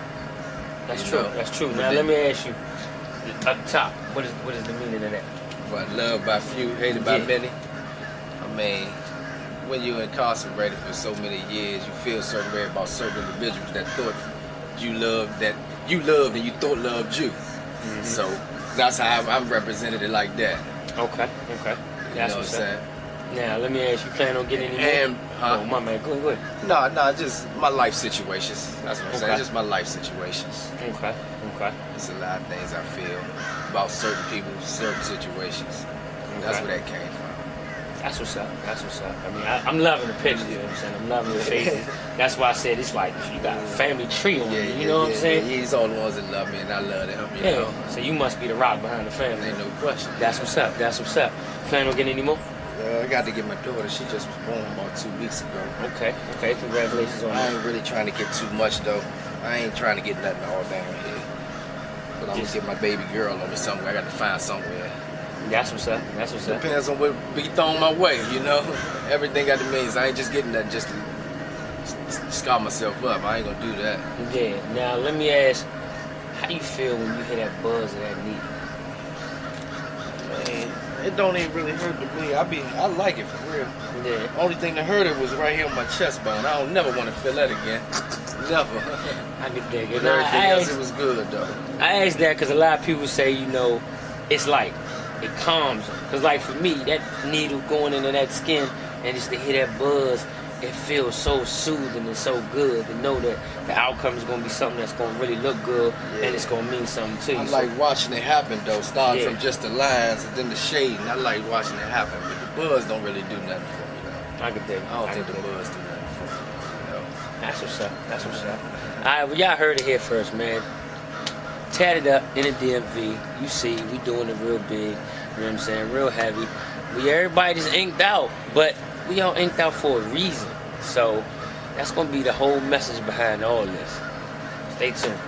That's true. That's true. Now let me ask you, up top, what is the meaning of that? What, loved by few, hated by many? I mean, when you're incarcerated for so many years, you feel certain way about certain individuals that thought you loved, that you loved and you thought loved you. So that's how I'm represented it like that. Okay. That's you know what's what I'm up. Now, let me ask you, plan on getting any more? And Oh, my man, go ahead. no, just my life situations. That's what I'm saying. Okay. Just my life situations. Okay. There's a lot of things I feel about certain people, certain situations. That's Okay. where that came from. That's what's up. I mean, I'm loving the pictures, you know what I'm saying? I'm loving the faces. That's why I said it's like you got a family tree on you, you know what I'm saying? Yeah, he's all the ones that love me, and I love them, you know. So you must be the rock behind the family. Ain't no question. That's what's up. Plan on getting any more? I got to get my daughter. She just was born about 2 weeks ago. Okay. Congratulations on I that. ain't really trying to get too much, though. I ain't trying to get nothing all down here. But I'm going to get my baby girl on me somewhere. I got to find somewhere. That's what's up. Depends on what be thrown my way, you know. Everything got to means. I ain't just getting that just to scar myself up. I ain't gonna do that. Yeah. Now let me ask, how you feel when you hear that buzz of that needle? Man, it don't even really hurt to me. I like it for real. Yeah. Only thing that hurt it was right here on my chest bone. I don't never want to feel that again. Never. I can dig it. But everything else, it was good though. I asked that because a lot of people say, you know, it's like it calms them. Because like for me, that needle going into that skin and just to hear that buzz, it feels so soothing and so good to know that the outcome is going to be something that's going to really look good and it's going to mean something to you. I like watching it happen though, starting Yeah. from just the lines and then the shade. And I like watching it happen, but the buzz don't really do nothing for me though. I could dig it. I don't think the buzz do nothing for me. You know? That's what's up. All right, well, y'all heard it here first, man. Tatted Up in the DMV. You see, we doing it real big. You know what I'm saying? Real heavy. Everybody just inked out, but we all inked out for a reason. So that's gonna be the whole message behind all this. Stay tuned.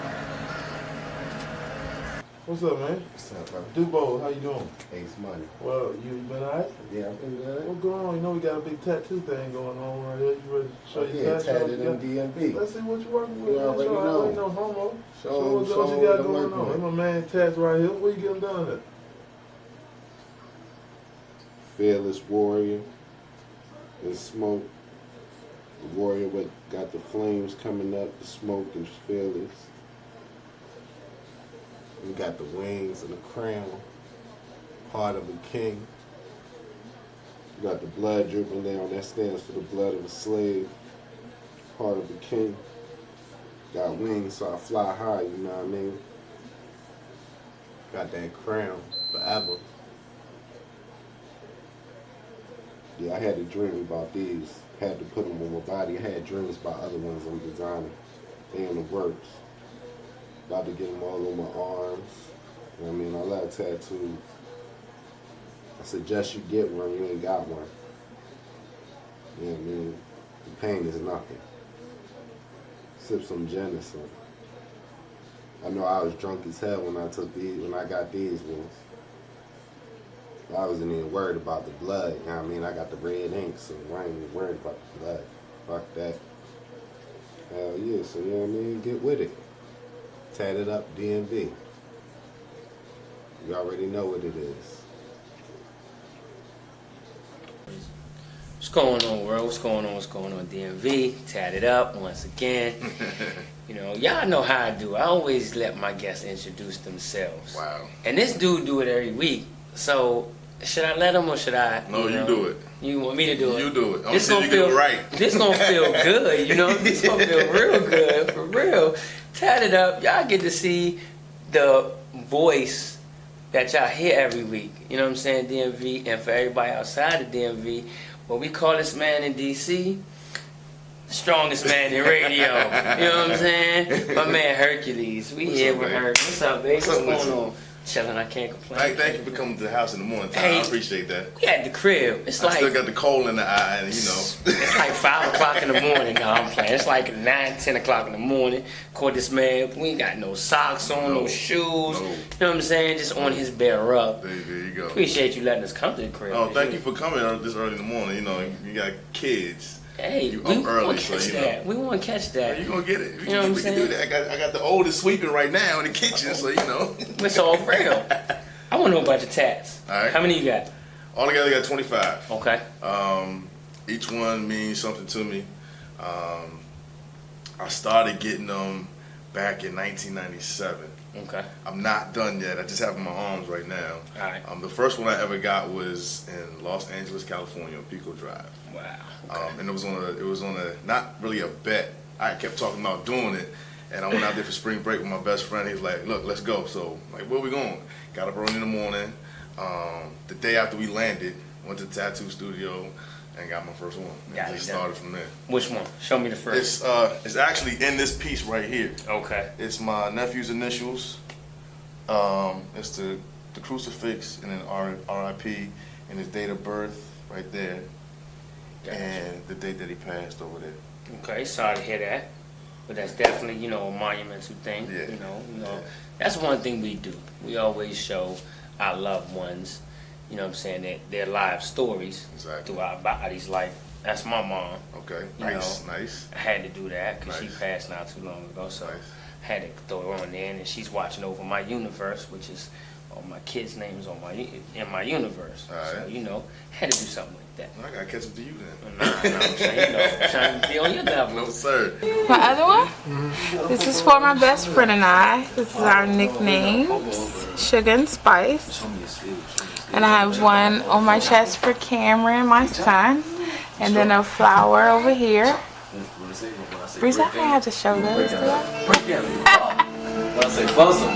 What's up, man? What's up, brother? Dubo, how you doing? Ace Money. Well, you been alright? Yeah, I've been good. What's going on? You know we got a big tattoo thing going on right here. You ready to show your Yeah, tattoo? tatted in DMV. Let's see what you're working with. You already man. know. Ain't no homo. Show what you them got the going work on. with. Hey, my man Tats right here. Where you getting done at? Fearless Warrior and Smoke. The warrior with got the flames coming up, the smoke is fearless. We got the wings and the crown, heart of a king. You got the blood dripping down, that stands for the blood of a slave, heart of a king. Got wings so I fly high, you know what I mean? Got that crown forever. Yeah, I had a dream about these. Had to put them on my body. I had dreams about other ones I'm designing. They in the works. About to get them all on my arms. You know what I mean? I love tattoos. I suggest you get one. You ain't got one. You know what I mean? The pain is nothing. Sip some gin or something. I know I was drunk as hell when I got these ones. I wasn't even worried about the blood, you know what I mean? I got the red ink, so I ain't even worried about the blood. Fuck that. Hell yeah, so you know what I mean? Get with it. Tatted Up DMV. You already know what it is. What's going on, world? What's going on, DMV? Tatted Up once again. You know, y'all know how I do. I always let my guests introduce themselves. Wow. And this dude do it every week. So, should I let him or should I? No, you know, do it. You want me to do it? You do it. I'm This saying gonna you get feel it right. This gonna feel good, you know? This gonna feel real good, for real. Tatted Up, y'all get to see the voice that y'all hear every week. You know what I'm saying, DMV? And for everybody outside the DMV, what we call this man in DC, strongest man in radio. You know what I'm saying? My man Hercules. We here with Herc. What's up, baby? What's going on? Chilling, I can't complain. Thank you for coming to the house in the morning time. Hey, I appreciate that. We at the crib. It's I like still got the coal in the eye, and you know. it's like 5 o'clock in the morning. No, I'm playing. It's like 9, 10 o'clock in the morning. Caught this man. We ain't got no socks on, no shoes. No. You know what I'm saying? Just on his bare rub. There you go. Appreciate you letting us come to the crib. Oh, thank you for coming this early in the morning. You know, you got kids. Hey, you we up early, want to so catch you know. that. We want to catch that. You gonna get it. You know what I'm we saying? can do that. I got the oldest sweeping right now in the kitchen, so you know. It's all real. I want to know about your tats. All right. How many you got? Altogether, I got 25. Okay. Each one means something to me. I started getting them back in 1997. Okay. I'm not done yet. I just have them in my arms right now. All right. The first one I ever got was in Los Angeles, California, on Pico Drive. Wow. Okay. And it was on a not really a bet. I kept talking about doing it, and I went out there for spring break with my best friend. He was like, "Look, let's go." So, like, where we going? Got up early in the morning. The day after we landed, went to the tattoo studio and got my first one. And just started from there. Which one? Show me the first. It's actually in this piece right here. Okay. It's my nephew's initials. It's the crucifix and then R.I.P. and his date of birth right there, and the date that he passed over there. Okay, sorry to hear that, but that's definitely a monumental thing. Yeah. That's one thing we do. We always show our loved ones, what I'm saying, their live stories through our bodies. Like, that's my mom. Okay, nice. Nice. I had to do that because she Nice. passed not too long ago, so I had to throw her on there, and she's watching over my universe, which is all my kids' names in my universe. All right. So had to do something like that. I gotta catch up to you then. I'm saying, trying to be on your level. No, sir. My other one? This is for my best friend and I. This is our nicknames, Sugar and Spice. And I have one on my chest for Cameron, my son. And then a flower over here. Breeze, I have to show those to them. When I say buzz them,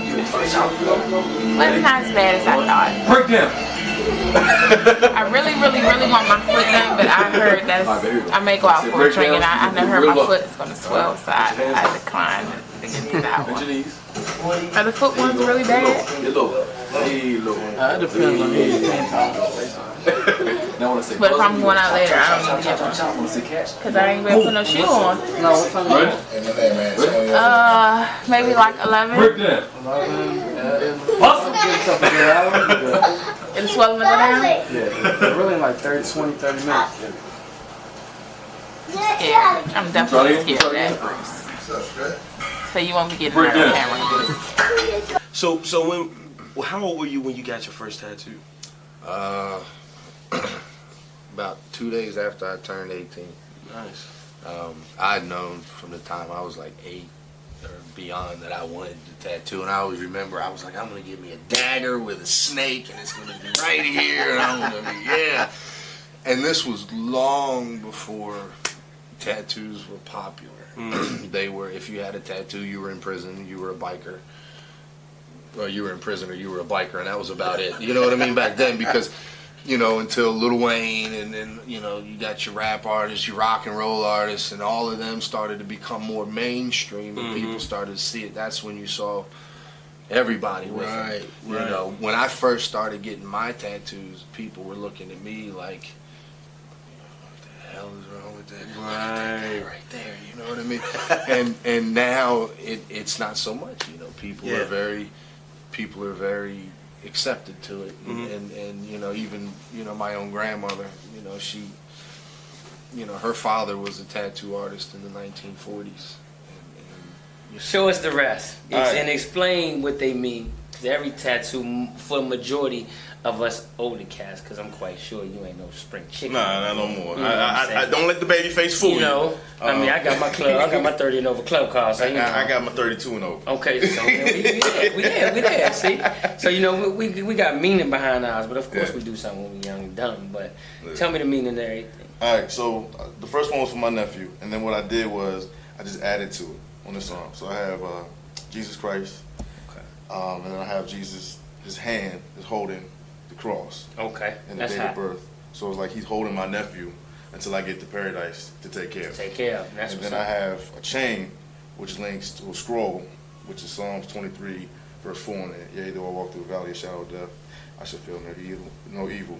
Well, it's not as bad as I thought. break down. I really want my foot done, but I heard I may go out for a drink and I heard my foot is going to swell, so I declined to get that one. Are the foot ones really bad? It depends on who But if I'm going out later, I don't need to get one. Because I ain't going to put no shoe on. No, what time? Maybe like 11. Break down. It'll swell them down? Yeah, really like 30 minutes. Scared. I'm definitely scared of that, Bruce. So you won't be getting that on camera. So how old were you when you got your first tattoo? About 2 days after I turned 18. Nice. I'd known from the time I was like 8 or beyond that I wanted the tattoo, and I always remember I was like, I'm gonna get me a dagger with a snake, and it's gonna be right here, and I'm gonna be And this was long before tattoos were popular. They were, if you had a tattoo, you were in prison, you were a biker. Well, you were in prison or you were a biker, and that was about it. You know what I mean? Back then, because until Lil Wayne, and then you got your rap artists, your rock and roll artists, and all of them started to become more mainstream, and people started to see it. That's when you saw everybody with them. Right. When I first started getting my tattoos, people were looking at me like, what the hell is wrong with that? Right there, you know what I mean? and now it's not so much. People are very accepted to it, and even my own grandmother, she, her father was a tattoo artist in the 1940s. Show us the rest Right. and explain what they mean. Because every tattoo, for the majority of us older cats, because I'm quite sure you ain't no spring chicken. Nah, no more. You know what I'm I saying? don't let the baby face fool you. I mean, I got my club, I got my 30 and over club card. So, I got my 32 and over. Okay, so we there, see? So, we got meaning behind ours, but of course we do something when we're young and dumb. But tell me the meaning of everything. All right, so the first one was for my nephew, and then what I did was I just added to it on this arm. So I have Jesus Christ, and then I have Jesus, his hand is holding the cross. Okay, and the that's date hot. of birth. So it's like he's holding my nephew until I get to paradise to take care of. Take care of. That's and what's then I up. have a chain which links to a scroll, which is Psalms 23, verse 4 in it. Yea, though I walk through the valley of shadow of death, I shall feel no evil,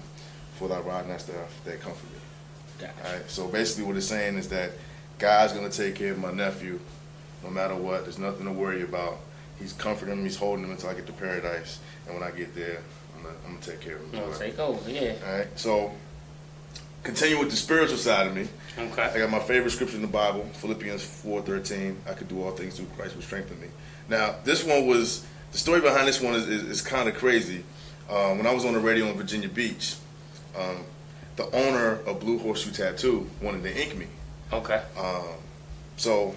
for thy rod and thy staff, they comfort me. Gotcha. All right. So basically what it's saying is that God's going to take care of my nephew no matter what. There's nothing to worry about. He's comforting him. He's holding him until I get to paradise. And when I get there, I'm going to take care of him. Gonna take over, yeah. All right. So continue with the spiritual side of me. Okay. I got my favorite scripture in the Bible, Philippians 4:13. I could do all things through Christ who strengthened me. Now, this one was, the story behind this one is kind of crazy. When I was on the radio in Virginia Beach, the owner of Blue Horseshoe Tattoo wanted to ink me. Okay. So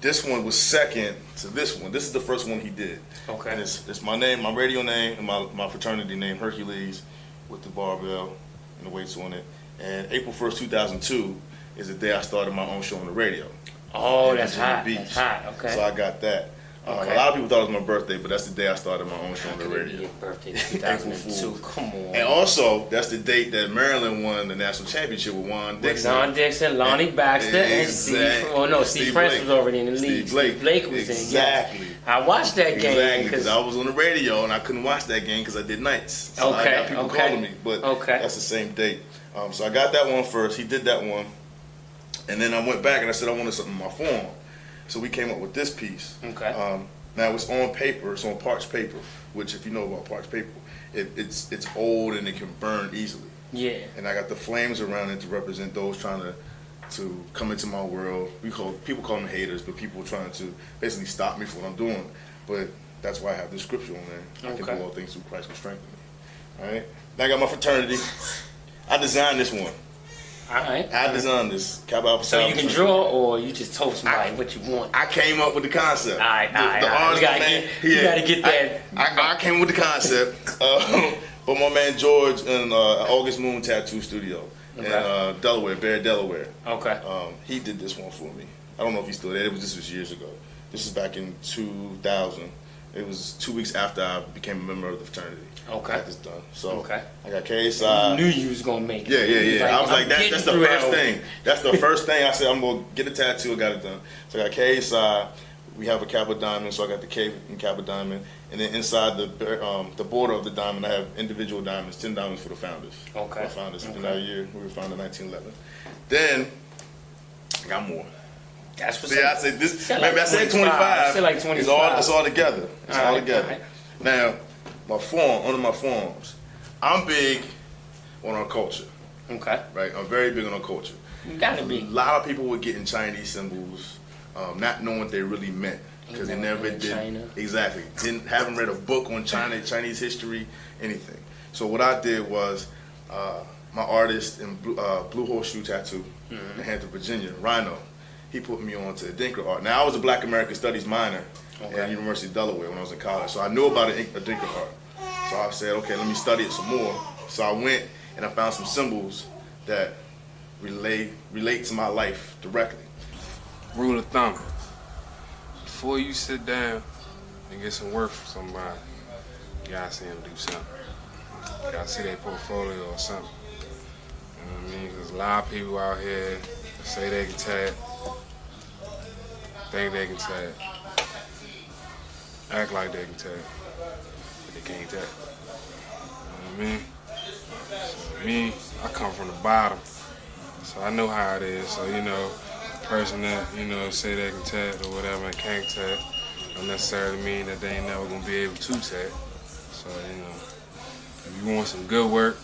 this one was second to this one. This is the first one he did. Okay. And it's my name, my radio name, and my fraternity name, Hercules, with the barbell and the weights on it. And April 1st, 2002 is the day I started my own show on the radio. Oh, in that's Virginia hot. Beach. That's hot. Okay. So I got that. Okay. A lot of people thought it was my birthday, but that's the day I started my own show on the radio. Your birthday, April 2002. Fool's. Come on. And also, that's the date that Maryland won the national championship with Juan With Dixon. Don Dixon, Lonnie Baxter, and Steve. Oh no, Steve Francis Blake. was already in the league. Steve Blake was exactly. in. Yeah. I watched that game Exactly, because I was on the radio and I couldn't watch that game because I did nights. So I got people calling me, but that's the same date. So I got that one first. He did that one, and then I went back and I said I wanted something in my form. So we came up with this piece. Okay. Now it's on paper. It's on parched paper, which if you know about parched paper, it's old and it can burn easily. Yeah. And I got the flames around it to represent those trying to come into my world. People call them haters, but people trying to basically stop me from what I'm doing. But that's why I have this scripture on there. I can do all things through Christ who strengthens me. All right. Now I got my fraternity. I designed this one. All right. I designed this. Kappa Alpha So Psi you can Alpha. draw, or you just told somebody what you want. I came up with the concept. All right. The artist, my man, You gotta get that. I came with the concept. But my man George in August Moon Tattoo Studio in Delaware, Bear, Delaware. Okay. He did this one for me. I don't know if he's still there. This was years ago. This is back in 2000. It was 2 weeks after I became a member of the fraternity. Okay. I got this done. So I got KSI. I knew you was gonna make it. Yeah. Like, I was like, that's the first hell. thing. That's the first thing. I said, I'm gonna get a tattoo. I got it done. So I got KSI. We have a Kappa diamond, so I got the K in Kappa diamond, and then inside the border of the diamond, I have individual diamonds, 10 diamonds for the founders. Okay. My founders in that year. We were founded in 1911. Then I got more. That's what's See, I said this. Maybe I said 25. Still like 25. It's all together. It's all together. Right. Now, my form, under my forms, I'm big on our culture. Okay. Right? I'm very big on our culture. You gotta be. A lot of people were getting Chinese symbols, not knowing what they really meant because they never did. China. Exactly. Haven't read a book on Chinese history, anything. So what I did was, my artist in Blue Horseshoe Tattoo in Hampton, Virginia, Rhino, he put me on to Adinkra art. Now I was a Black American Studies minor at University of Delaware when I was in college, so I knew about Adinkra art. So I said, okay, let me study it some more. So I went and I found some symbols that relate to my life directly. Rule of thumb: before you sit down and get some work from somebody, you gotta see them do something. You gotta see their portfolio or something. You know what I mean? There's a lot of people out here that say they can tat, think they can tat, act like they can tat, but they can't tat. You know what I mean? So me, I come from the bottom, so I know how it is. So you know, a person that say they can tat or whatever and can't tat, don't necessarily mean that they ain't never gonna be able to tat. So if you want some good work,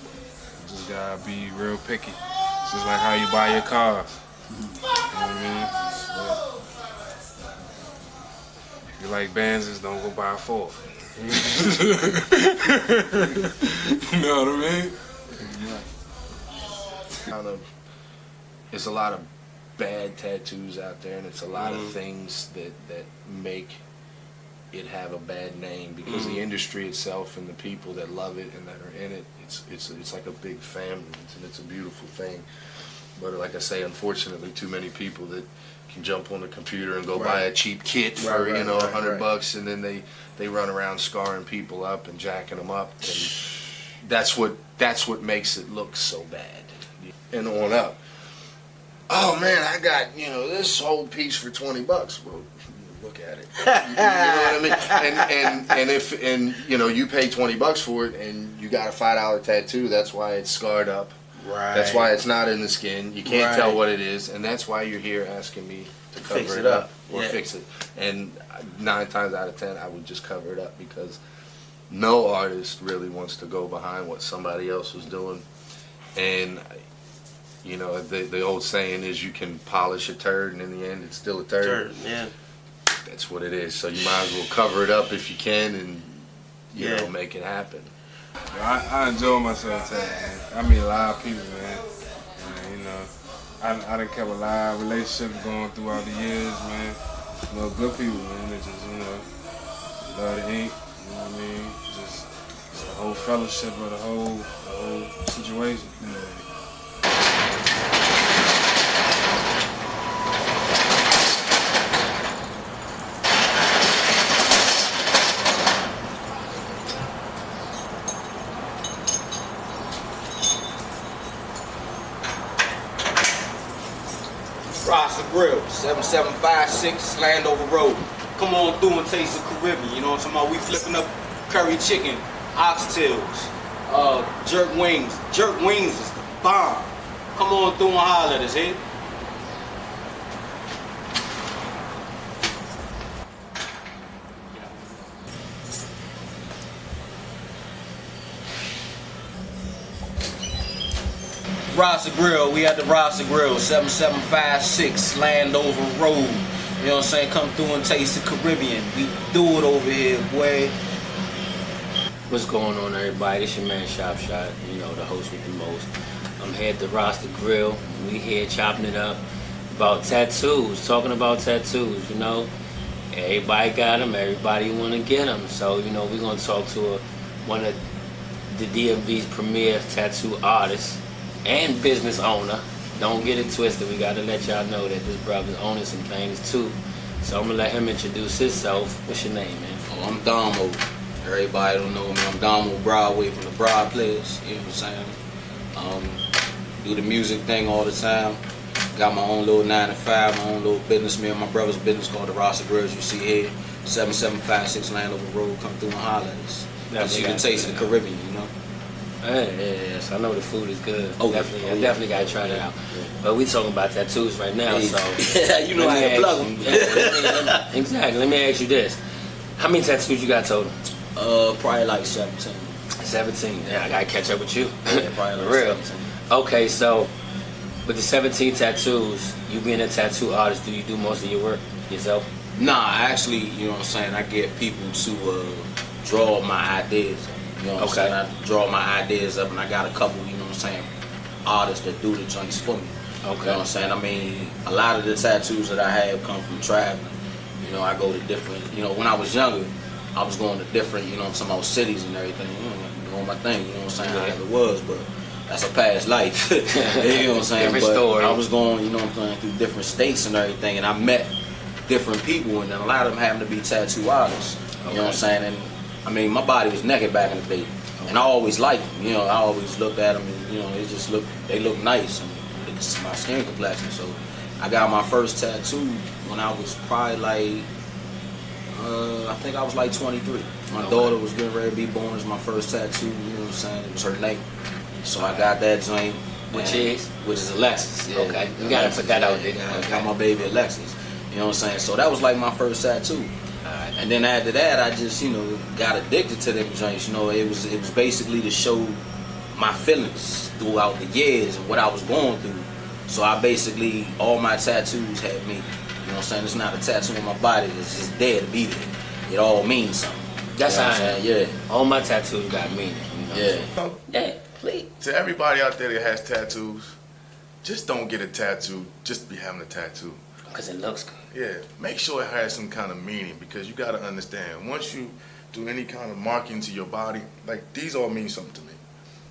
you just gotta be real picky. It's just like how you buy your cars. You know what I mean? But if you like Benzes, don't go buy a Ford. You know what I mean? It's a lot of bad tattoos out there, and it's a lot of things that make it have a bad name because the industry itself and the people that love it and that are in it, it's like a big family, and it's a beautiful thing. But like I say, unfortunately, too many people that can jump on the computer and go buy a cheap kit for $100, and then they run around scarring people up and jacking them up, and that's what makes it look so bad. And on up. Oh man, I got this whole piece for $20. Well, look at it. You know what I mean? And you pay $20 for it, and you got a $5 tattoo. That's why it's scarred up. Right. That's why it's not in the skin. You can't tell what it is, and that's why you're here asking me to cover it up or fix it. And 9 times out of 10, I would just cover it up because no artist really wants to go behind what somebody else was doing. And the old saying is you can polish a turd, and in the end, it's still a turd. Yeah. That's what it is. So you might as well cover it up if you can, and make it happen. I enjoy myself tatting, man. I meet a lot of people, man. And, I done kept a lot of relationships going throughout the years, man. good people, man. They just, love the ink, you know what I mean? Just the whole fellowship of the whole situation. Rasta Grill, 7756 Landover Road. Come on through and taste the Caribbean. You know what I'm talking about? We flipping up curry chicken, oxtails, jerk wings. Jerk wings is the bomb. Come on through and holler at us, eh? Rasta Grill, we at the Rasta Grill, 7756 Landover Road. You know what I'm saying? Come through and taste the Caribbean. We do it over here, boy. What's going on, everybody? It's your man Shop Shot, the host with the most. I'm here at the Rasta Grill. We here chopping it up about tattoos, talking about tattoos, Everybody got them, everybody want to get them. So, we're going to talk to one of the DMV's premier tattoo artists and business owner. Don't get it twisted. We got to let y'all know that this brother's owning some things too. So I'm going to let him introduce himself. What's your name, man? Oh, I'm Damo. Everybody don't know me. I'm Damo Broadway from the Broad Players. You know what I'm saying? Do the music thing all the time. Got my own little 9 to 5, my own little business. Me and my brother's business called the Rasta Grills. You see here, 7756 Landover Road. Come through and holler at us. You can taste the Caribbean, Yes, I know the food is good. Oh, definitely, I definitely gotta try that out. But we talking about tattoos right now, so you know how to plug them. Exactly. Let me ask you this: how many tattoos you got total? Probably like 17. 17. Yeah, I gotta catch up with you. Yeah, probably like real. 17. Okay, so with the 17 tattoos, you being a tattoo artist, do you do most of your work yourself? Nah, actually, you know what I'm saying. I get people to draw my ideas. You know what I'm saying? I draw my ideas up, and I got a couple, you know what I'm saying, artists that do the joints for me. Okay. You know what I'm saying? I mean, a lot of the tattoos that I have come from traveling. I go to different, when I was younger, I was going to different, you know what I'm saying, about cities and everything, doing my thing, you know what I'm saying, how it was, but that's a past life. You know what I'm saying? Different but story. I was going, you know what I'm saying, through different states and everything, and I met different people, and then a lot of them happened to be tattoo artists. You know what I'm saying? And I mean, my body was naked back in the day, and I always liked them. I always looked at them, and they look nice, and it's my skin complexion. So I got my first tattoo when I was probably like, I think I was like 23. My daughter was getting ready to be born. It was my first tattoo. You know what I'm saying? It was her name. So I got that joint, which is Alexis. Yeah, okay, you gotta put that out there. I got my baby Alexis. You know what I'm saying? So that was like my first tattoo. And then after that, I just, got addicted to them joints. It was basically to show my feelings throughout the years and what I was going through. So I basically, all my tattoos had meaning. You know what I'm saying? It's not a tattoo on my body. It's just there to be there. It all means something. That's how I'm saying. Yeah. All my tattoos got meaning. Yeah, please. To everybody out there that has tattoos, just don't get a tattoo just to be having a tattoo. Because it looks good. Yeah, make sure it has some kind of meaning, because you got to understand, once you do any kind of marking to your body, like these all mean something to me.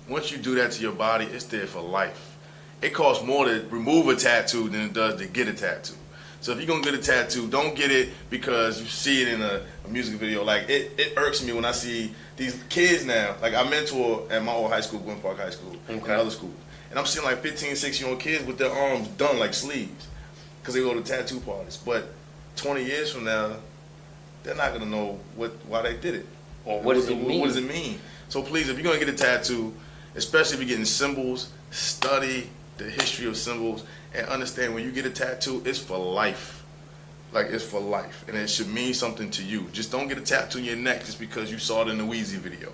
Once you do that to your body, it's there for life. It costs more to remove a tattoo than it does to get a tattoo. So if you're going to get a tattoo, don't get it because you see it in a music video. Like, it irks me when I see these kids now. Like, I mentor at my old high school, Gwen Park High School, and other schools. And I'm seeing like 15, 16-year-old kids with their arms done like sleeves, because they go to tattoo parties. But 20 years from now, they're not gonna know why they did it. Or what does it mean? What does it mean? So please, if you're gonna get a tattoo, especially if you're getting symbols, study the history of symbols and understand when you get a tattoo, it's for life. Like, it's for life, and it should mean something to you. Just don't get a tattoo on your neck just because you saw it in the Weezy video,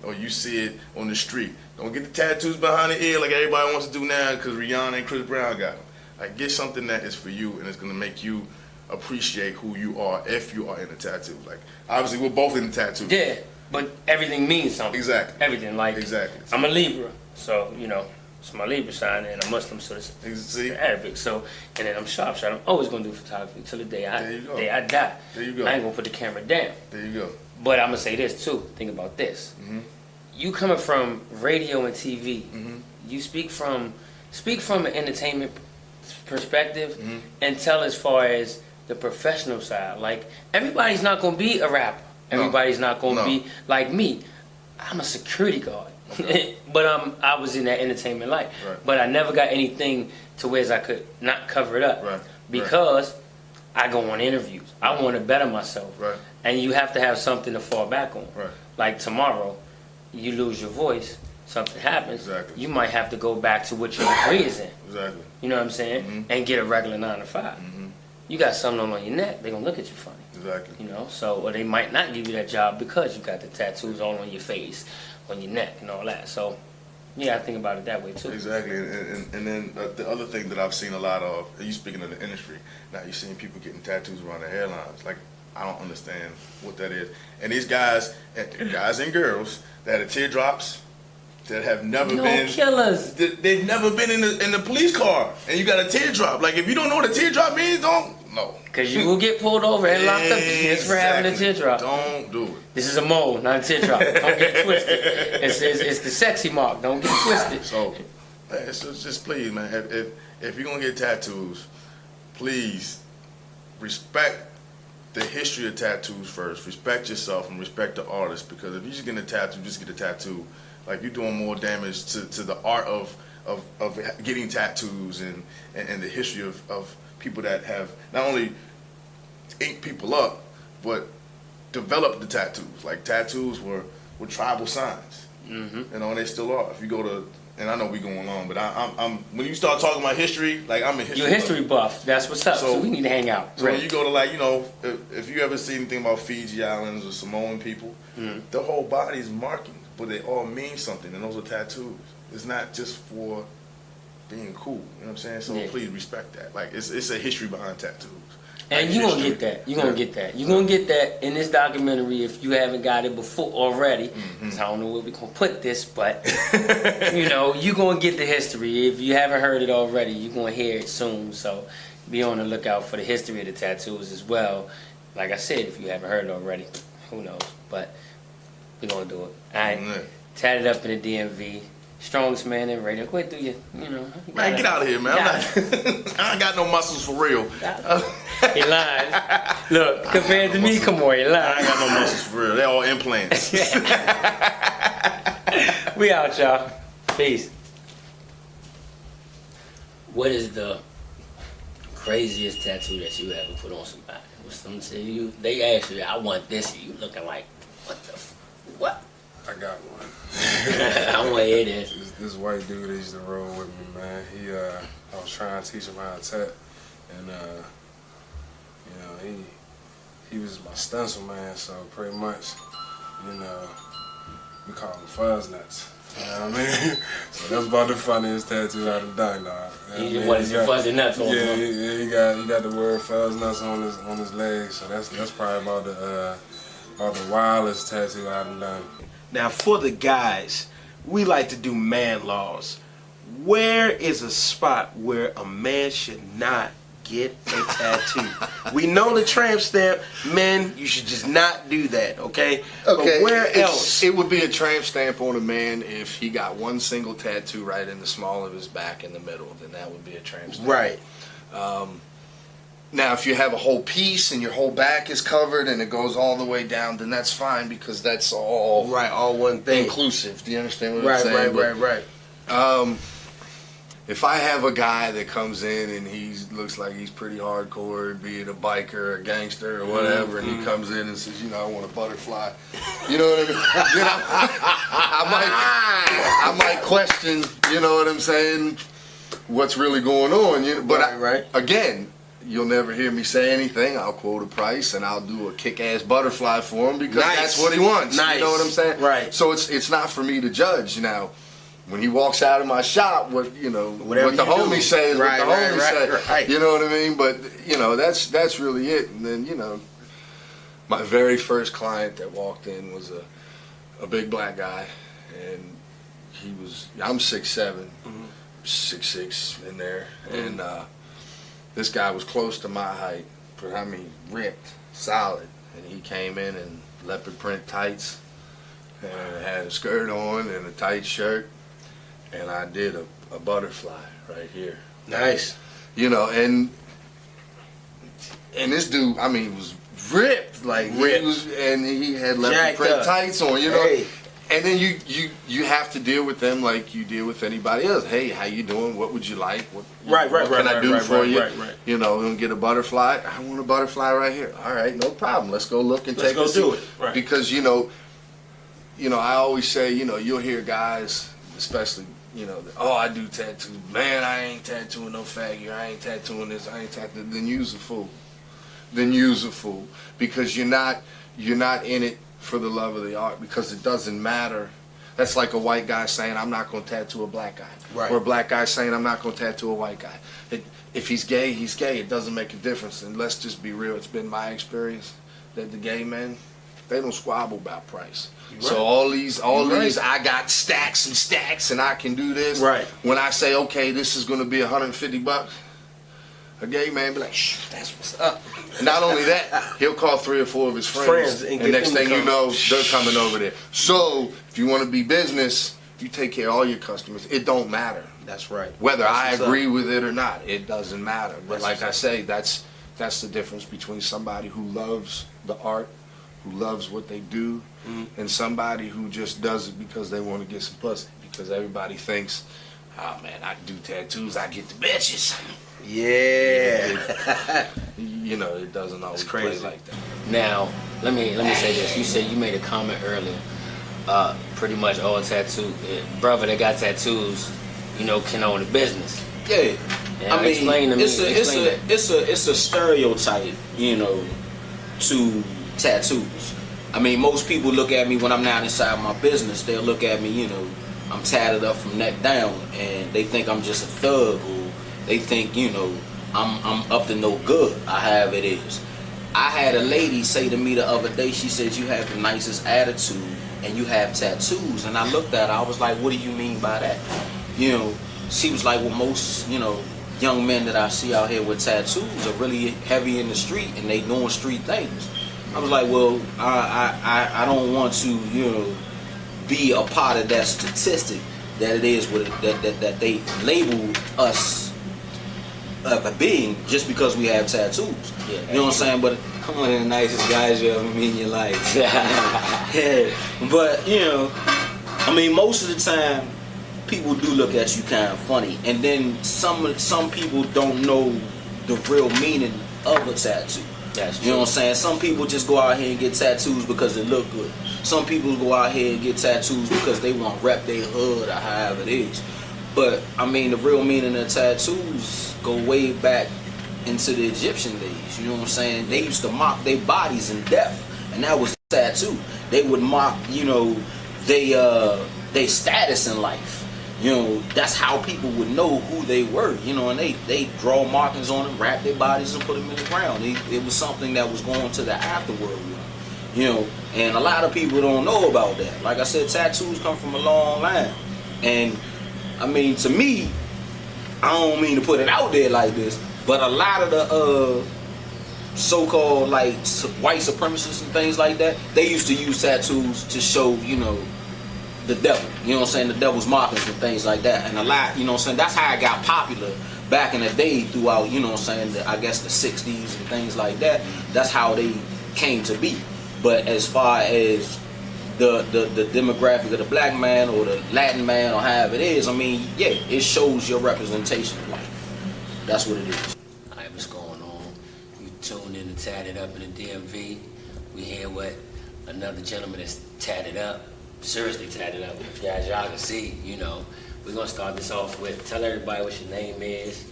or you see it on the street. Don't get the tattoos behind the ear like everybody wants to do now because Rihanna and Chris Brown got them. Like, get something that is for you and it's gonna make you appreciate who you are if you are in a tattoo. Like, obviously we're both in the tattoo. Yeah, but everything means something. Exactly. Everything, like, exactly. I'm a Libra, so It's my Libra sign, and I'm Muslim, so it's See? Arabic. So, and then I'm sharp shot. I'm always gonna do photography till the day I die. There you go. I ain't gonna put the camera down. There you go. But I'm gonna say this too. Think about this. Mm-hmm. You coming from radio and TV. You speak from an entertainment perspective, and tell as far as the professional side. Like, everybody's not gonna be a rapper. Everybody's not gonna be like me. I'm a security guard. But I was in that entertainment life. Right. But I never got anything to where I could not cover it up. Right. Because I go on interviews. I want to better myself. Right. And you have to have something to fall back on. Right. Like tomorrow, you lose your voice, something happens. Exactly. You might have to go back to what your degree is in. Exactly. You know what I'm saying? And get a regular 9 to 5. You got something on your neck, they're gonna look at you funny. Exactly. You know, so, or they might not give you that job because you got the tattoos on your face, on your neck, and all that. So, yeah, I think about it that way too. Exactly, and then the other thing that I've seen a lot of, you speaking of the industry, now you're seeing people getting tattoos around their hairlines. Like, I don't understand what that is. And these guys and girls that are teardrops, that have never been killers. They've never been in the police car, and you got a teardrop. Like, if you don't know what a teardrop means, don't. Because you will get pulled over and locked up just for having a teardrop. Don't do it. This is a mole, not a teardrop. Don't get it twisted. It's the sexy mark. Don't get it twisted. So just please, man, if you're going to get tattoos, please respect the history of tattoos first. Respect yourself and respect the artist, because if you're just getting a tattoo, just get a tattoo. Like, you're doing more damage to the art of getting tattoos and the history of people that have not only inked people up, but developed the tattoos. Like, tattoos were tribal signs, you know, and they still are. If you go to, and I know we going on, but I'm when you start talking about history, like, I'm a history. You're a history buff. That's what's up. So we need to hang out. So when you go to, like, you know, if you ever see anything about Fiji Islands or Samoan people, the whole body is markings, but they all mean something, and those are tattoos. It's not just for being cool, you know what I'm saying? So please respect that. Like, it's a history behind tattoos. And like, you're going to get that. You're going to get that. You're going to get that in this documentary if you haven't got it before already. Because I don't know where we're going to put this, but, you know, you're going to get the history. If you haven't heard it already, you're going to hear it soon. So be on the lookout for the history of the tattoos as well. Like I said, if you haven't heard it already, who knows? But we're going to do it. All right. Tatted Up in the DMV. Strongest man in radio. Go ahead, do you know. Man, get out of here, man. I ain't got no muscles for real. He lying. Look, compared to me, come on, he lying. I ain't got no muscles for real. They all implants. We out, y'all. Peace. What is the craziest tattoo that you ever put on somebody? Someone say you, they ask you, I want this, you looking like, what the what? I got one. I want to hear this. This white dude that used to roll with me, man. I was trying to teach him how to tat, and you know, he was my stencil man. So pretty much, you know, we call him fuzz nuts. You know what I mean? So that's about the funniest tattoo I've done, dog. What is your fuzzy nuts on? Yeah, he got the word fuzz nuts on his leg. So that's probably about the wildest tattoo I've done. Now, for the guys, we like to do man laws. Where is a spot where a man should not get a tattoo? We know the tramp stamp. Men, you should just not do that, okay? But where else? It would be a tramp stamp on a man if he got one single tattoo right in the small of his back in the middle. Then that would be a tramp stamp. Right. Now, if you have a whole piece and your whole back is covered and it goes all the way down, then that's fine because that's all all one thing. Inclusive. Do you understand what I'm saying? Right. If I have a guy that comes in and he looks like he's pretty hardcore, be it a biker or a gangster or whatever, and he comes in and says, you know, I want a butterfly. You know what I mean? You know, I might question, you know what I'm saying, what's really going on. You know, but again, you'll never hear me say anything. I'll quote a price and I'll do a kick-ass butterfly for him because that's what he wants. Nice. You know what I'm saying? Right. So it's not for me to judge now. When he walks out of my shop, what the homie says, what the homie says. Right. You know what I mean? But you know, that's really it. And then, you know, my very first client that walked in was a big black guy, and I'm 6'7", 6'6" in there, and this guy was close to my height, but I mean ripped, solid, and he came in leopard print tights, and had a skirt on and a tight shirt, and I did a butterfly right here. Nice. You know, and this dude, I mean, was ripped, like ripped, and he had leopard jacked print up. tights on, you know. Hey. And then you have to deal with them like you deal with anybody else. Hey, how you doing? What would you like? What can I do for you? You know, and get a butterfly. I want a butterfly right here. All right, no problem. Let's go look and take a do look. it. Right. Because you know, I always say, you know, you'll hear guys, especially, you know, oh, I do tattoos. Man, I ain't tattooing no faggot. I ain't tattooing this. I ain't tattooing. Then you's a fool. Because you're not in it for the love of the art, because it doesn't matter. That's like a white guy saying, I'm not going to tattoo a black guy. Right. Or a black guy saying, I'm not going to tattoo a white guy. If he's gay, he's gay. It doesn't make a difference. And let's just be real. It's been my experience that the gay men, they don't squabble about price. Right. So all these, I got stacks and stacks and I can do this. Right. When I say, okay, this is going to be $150, a gay man be like, shh, that's what's up. And not only that, he'll call 3 or 4 of his friends and get next them to thing you come. know, they're coming over there. So if you want to be business, you take care of all your customers. It don't matter. That's right. Whether That's I what's agree up. with it or not, it doesn't matter. But That's like I what's say, that's the difference between somebody who loves the art, who loves what they do, and somebody who just does it because they want to get some pussy. Because everybody thinks, oh man, I do tattoos, I get the bitches. Yeah. You know, it doesn't always play like that. Now, let me say this. You said you made a comment earlier. Pretty much all brother that got tattoos, you know, can own a business. Yeah. Yeah, I mean, explain to me. it's a stereotype, you know, to tattoos. I mean, most people look at me when I'm not inside my business. They'll look at me, you know, I'm tatted up from neck down, and they think I'm just a thug, or they think, you know, I'm up to no good. How it is. I had a lady say to me the other day, she said, you have the nicest attitude and you have tattoos. And I looked at her, I was like, what do you mean by that? You know, she was like, well, most, you know, young men that I see out here with tattoos are really heavy in the street and they doing street things. I was like, well, I don't want to, you know, be a part of that statistic that it is with that they label us of a being just because we have tattoos. Yeah, you know what I'm saying? But I'm one of the nicest guys you ever meet in your life. Yeah. But, you know, I mean, most of the time, people do look at you kind of funny. And then some people don't know the real meaning of a tattoo. That's true. You know what I'm saying? Some people just go out here and get tattoos because they look good. Some people go out here and get tattoos because they want to rep their hood or however it is. But, I mean, the real meaning of tattoos go way back into the Egyptian days. You know what I'm saying? They used to mock their bodies in death, and that was a tattoo. They would mock, you know, they status in life. You know, that's how people would know who they were. You know, and they draw markings on them, wrap their bodies, and put them in the ground. It was something that was going to the afterworld. You know, and a lot of people don't know about that. Like I said, tattoos come from a long line, and I mean, to me, I don't mean to put it out there like this, but a lot of the so-called like white supremacists and things like that, they used to use tattoos to show, you know, the devil. You know what I'm saying? The devil's markings and things like that. And a lot, you know what I'm saying? That's how it got popular back in the day throughout, you know what I'm saying, I guess the 60s and things like that. That's how they came to be. But as far as the demographic of the black man or the Latin man or however it is, I mean, yeah, it shows your representation of life. That's what it is. All right, what's going on? You tuned in to Tatted Up in the DMV. We here with another gentleman that's tatted up, seriously tatted up. If y'all can see, you know, we're gonna start this off with, tell everybody what your name is.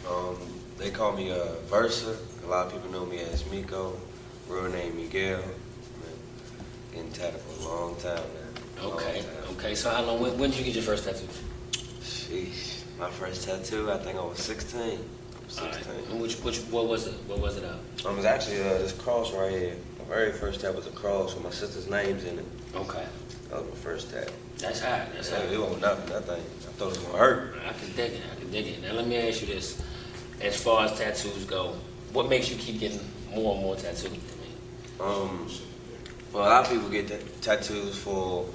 They call me Versa. A lot of people know me as Miko. Real name Miguel. Been tatted for a long time now. Okay. So how long? When did you get your first tattoo? Sheesh. My first tattoo, I think I was 16. 16. Right. And what was it? What was it of? It was actually this cross right here. My very first tat was a cross with my sister's names in it. Okay. That was my first tat. That's hot. That's hot. It wasn't nothing. That thing, I thought it was gonna hurt. I can dig it. I can dig it. Now let me ask you this: as far as tattoos go, what makes you keep getting more and more tattoos? Well, a lot of people get tattoos for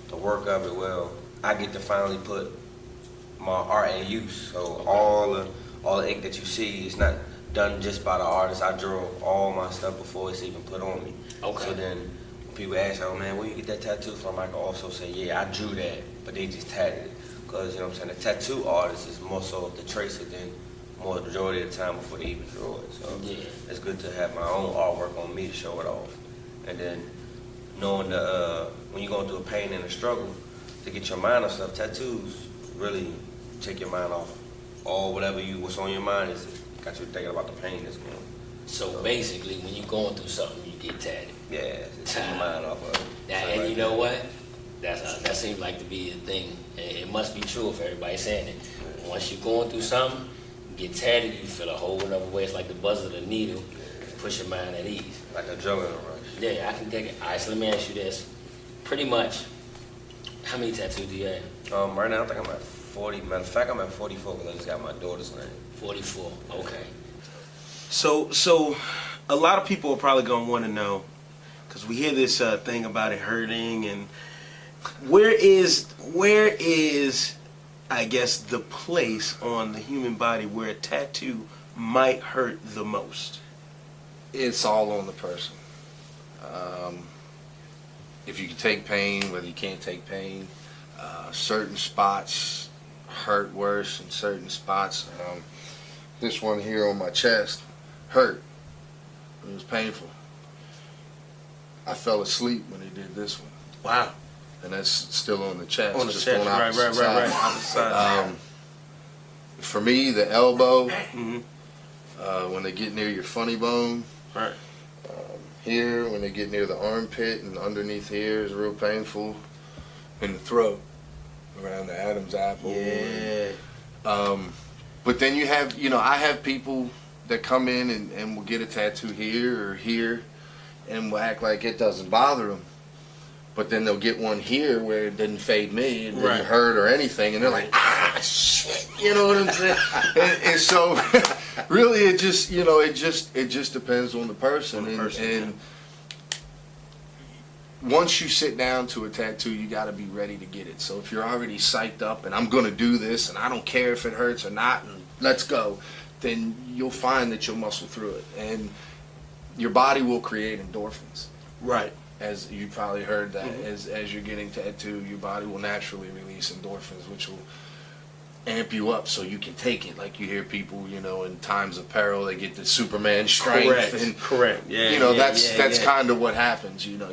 the work of it. Well, I get to finally put my art in use. So all the ink that you see is not done just by the artist. I drew all my stuff before it's even put on me. Okay. So then when people ask, oh man, where you get that tattoo from? I can also say, yeah, I drew that, but they just tatted it. Because, you know what I'm saying, the tattoo artist is more so the tracer than more the majority of the time before they even draw it. So Yeah. it's good to have my own artwork on me to show it off. And then knowing when you're going through a pain and a struggle, to get your mind off stuff, tattoos really take your mind off all what's on your mind is got you thinking about the pain that's going on. So basically, when you're going through something, you get tatted. Yeah, it take your mind off of it. And you know what? That seems like to be a thing. It must be true if everybody's saying it. Once you're going through something, you get tatted, you feel a whole other way. It's like the buzz of the needle. Push your mind at ease. Like a adrenaline rush. Yeah, I can dig it. All right, so let me ask you this. Pretty much, how many tattoos do you have? Right now, I think I'm at 40. Matter of fact, I'm at 44 because I just got my daughter's name. 44, okay. So a lot of people are probably gonna want to know, because we hear this thing about it hurting, and where is I guess the place on the human body where a tattoo might hurt the most? It's all on the person. If you can take pain, whether you can't take pain, certain spots hurt worse in certain spots. This one here on my chest hurt. It was painful. I fell asleep when they did this one. Wow. And that's still on the chest. On the just chest, on right. Opposite side. For me, the elbow, when they get near your funny bone, right. Here, when they get near the armpit and underneath here is real painful. In the throat, around the Adam's apple. Yeah. But then you have, I have people that come in and will get a tattoo here or here and will act like it doesn't bother them. But then they'll get one here where it didn't fade me, it didn't hurt or anything, and they're like, shit, you know what I'm saying? and so, really, it just depends on the person. And once you sit down to a tattoo, you got to be ready to get it. So if you're already psyched up and I'm going to do this and I don't care if it hurts or not and let's go, then you'll find that you'll muscle through it. And your body will create endorphins. Right. As you probably heard that, as you're getting tattooed, your body will naturally release endorphins, which will amp you up so you can take it. Like you hear people, in times of peril, they get the Superman strength. Correct. Yeah. That's kind of what happens. Your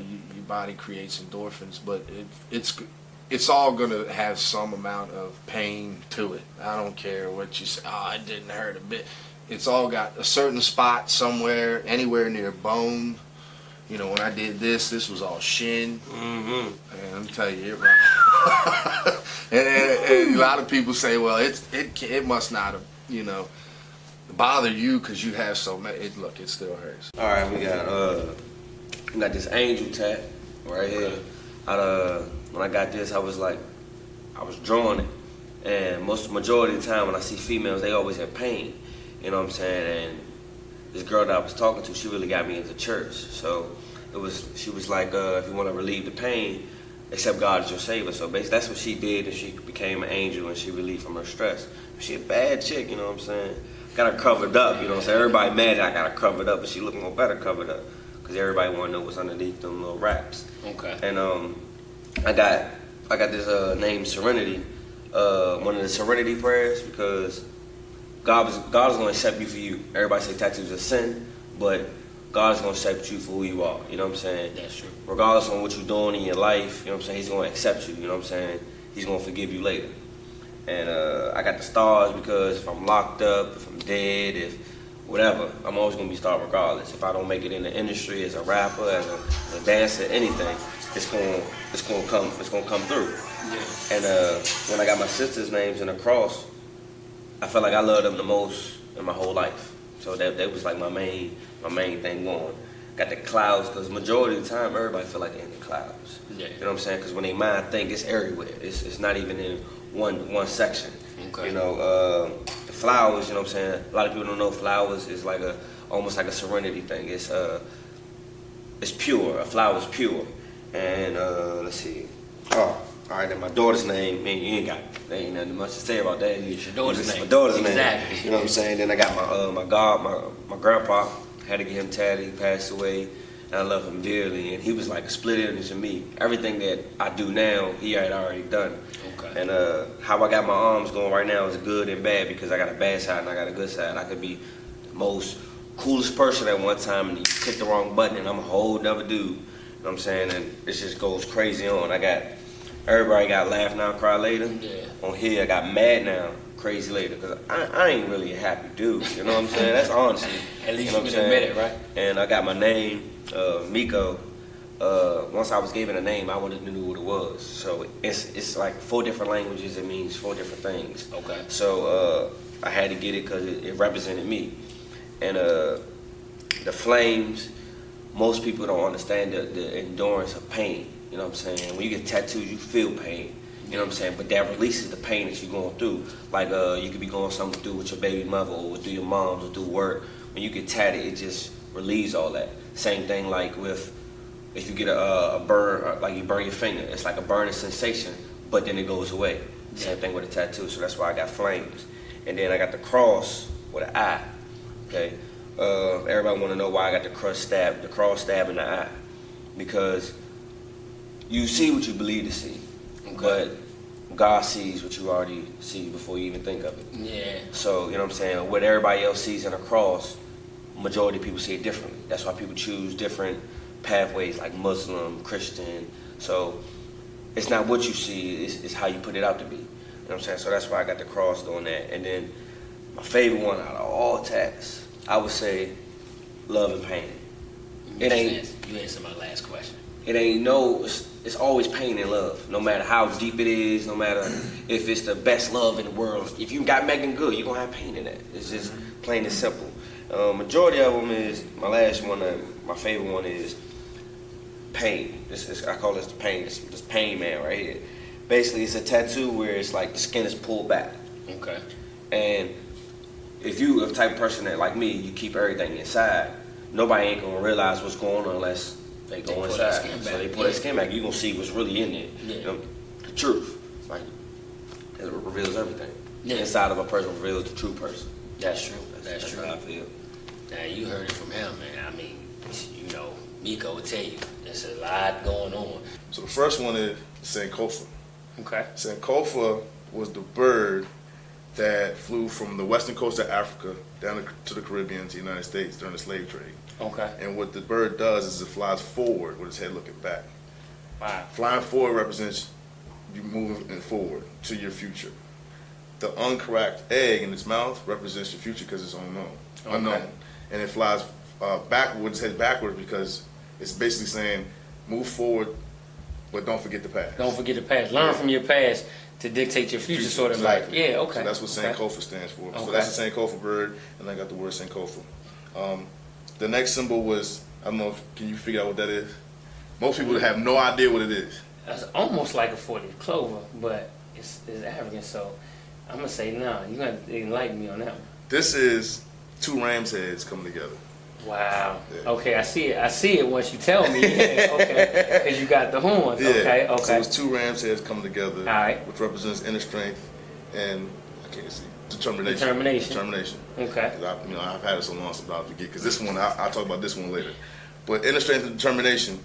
body creates endorphins, but it's all gonna have some amount of pain to it. I don't care what you say. Oh, it didn't hurt a bit. It's all got a certain spot somewhere, anywhere near bone. When I did this was all shin. And let me tell you, it and a lot of people say, well, it must not have, bother you because you have so many. Look, it still hurts. All right, we got this angel tat right here. When I got this, I was drawing it, and majority of the time when I see females, they always have pain. You know what I'm saying? And this girl that I was talking to, she really got me into church. So she was like, if you want to relieve the pain, accept God as your savior. So basically that's what she did, and she became an angel and she relieved from her stress. She a bad chick, you know what I'm saying? Got her covered up, you know what I'm saying? Everybody mad that I got her covered up, but she looking more better covered up. Because everybody want to know what's underneath them little wraps. Okay. And I got this name Serenity, one of the Serenity prayers, because God is going to accept you for you. Everybody say tattoos are sin, but God is going to accept you for who you are. You know what I'm saying? That's true. Regardless of what you're doing in your life, you know what I'm saying? He's going to accept you. You know what I'm saying? He's going to forgive you later. And I got the stars because if I'm locked up, if I'm dead, if whatever, I'm always going to be star regardless. If I don't make it in the industry as a rapper, as a dancer, anything, it's going to come through. Yeah. And when I got my sister's names in the cross, I felt like I loved them the most in my whole life. So that was like my main thing going. got the clouds, because majority of the time everybody feel like they're in the clouds. Yeah. You know what I'm saying? Because when they mind think, it's everywhere. It's not even in one section. Okay. You know, the flowers. You know what I'm saying? A lot of people don't know flowers is like almost like a serenity thing. It's pure. A flower is pure. And let's see. Oh, all right. And my daughter's name. Man, you ain't nothing much to say about that. It's your daughter's name. My daughter's Exactly. name. You know what I'm saying? Then I got my grandpa. Had to get him tatted. He passed away. And I love him dearly. And he was like a split image of me. Everything that I do now, he had already done. Okay. And how I got my arms going right now is good and bad, because I got a bad side and I got a good side. I could be the most coolest person at one time, and you click the wrong button and I'm a whole nother dude. You know what I'm saying? And it just goes crazy on. Everybody got laugh now, cry later. Yeah. On here, I got mad now, crazy later, because I ain't really a happy dude. You know what I'm saying? That's honesty. At least you know you what can I'm admit saying? it, right? And I got my name, Miko. Once I was given a name, I wouldn't knew what it was. So it's like 4 different languages. It means 4 different things. Okay. So I had to get it because it represented me. And the flames, most people don't understand the endurance of pain. You know what I'm saying? When you get tattoos, you feel pain. You know what I'm saying? But that releases the pain that you're going through. Like you could be going something through with your baby mother, or through your moms, or through work. When you get tatted, it just relieves all that. Same thing like if you get a burn, like you burn your finger, it's like a burning sensation, but then it goes away. Same thing with a tattoo, so that's why I got flames. And then I got the cross with an eye. Okay, everybody want to know why I got the cross stab in the eye, because you see what you believe to see, but God sees what you already see before you even think of it. Yeah. So you know what I'm saying. What everybody else sees in a cross, majority of people see it differently. That's why people choose different pathways, like Muslim, Christian. So it's not what you see, it's how you put it out to be. You know what I'm saying? So that's why I got the cross doing that. And then my favorite one out of all tats, I would say love and pain. It ain't. You answered my last question. It ain't it's always pain and love. No matter how deep it is, no matter if it's the best love in the world. If you got Megan Good, you're gonna have pain in that. It's just plain and simple. Majority of them is, my last one, my favorite one is pain. I call this the pain. This pain man right here. Basically, it's a tattoo where it's like the skin is pulled back. Okay. And if you are the type of person that, like me, you keep everything inside, nobody ain't gonna realize what's going on unless they go inside. So they pull that skin back. You gonna see what's really in there. Yeah. You know, the truth. Like it reveals everything. Yeah. Inside of a person reveals the true person. That's true. That's true. How I feel. Now you heard it from him, man. I mean, you know, Miko will tell you there's a lot going on. So the first one is Sankofa. Okay. Sankofa was the bird that flew from the western coast of Africa down to the Caribbean to the United States during the slave trade. Okay. And what the bird does is it flies forward with its head looking back. Wow. Flying forward represents you moving forward to your future. The uncracked egg in its mouth represents your future because it's unknown. And it flies backwards, head backward, because it's basically saying move forward, but don't forget the past. Don't forget the past. Learn from your past to dictate your future, sort of exactly. like. Yeah, okay. So that's what Sankofa stands for. So that's the Sankofa bird, and I got the word Sankofa. The next symbol was, I don't know, can you figure out what that is? Most people have no idea what it is. That's almost like a 40 clover, but it's African, so I'm going to say no. You're going to enlighten me on that one. This is 2 ram's heads coming together. Wow. Yeah. Okay, I see it. I see it once you tell me. Yeah, okay. Because you got the horns. Yeah. Okay, okay. So it's 2 ram's heads coming together, All right. which represents inner strength and, I can't see, determination. Determination. Okay. I've had it so long, so I'll forget. Because this one, I'll talk about this one later. But inner strength and determination.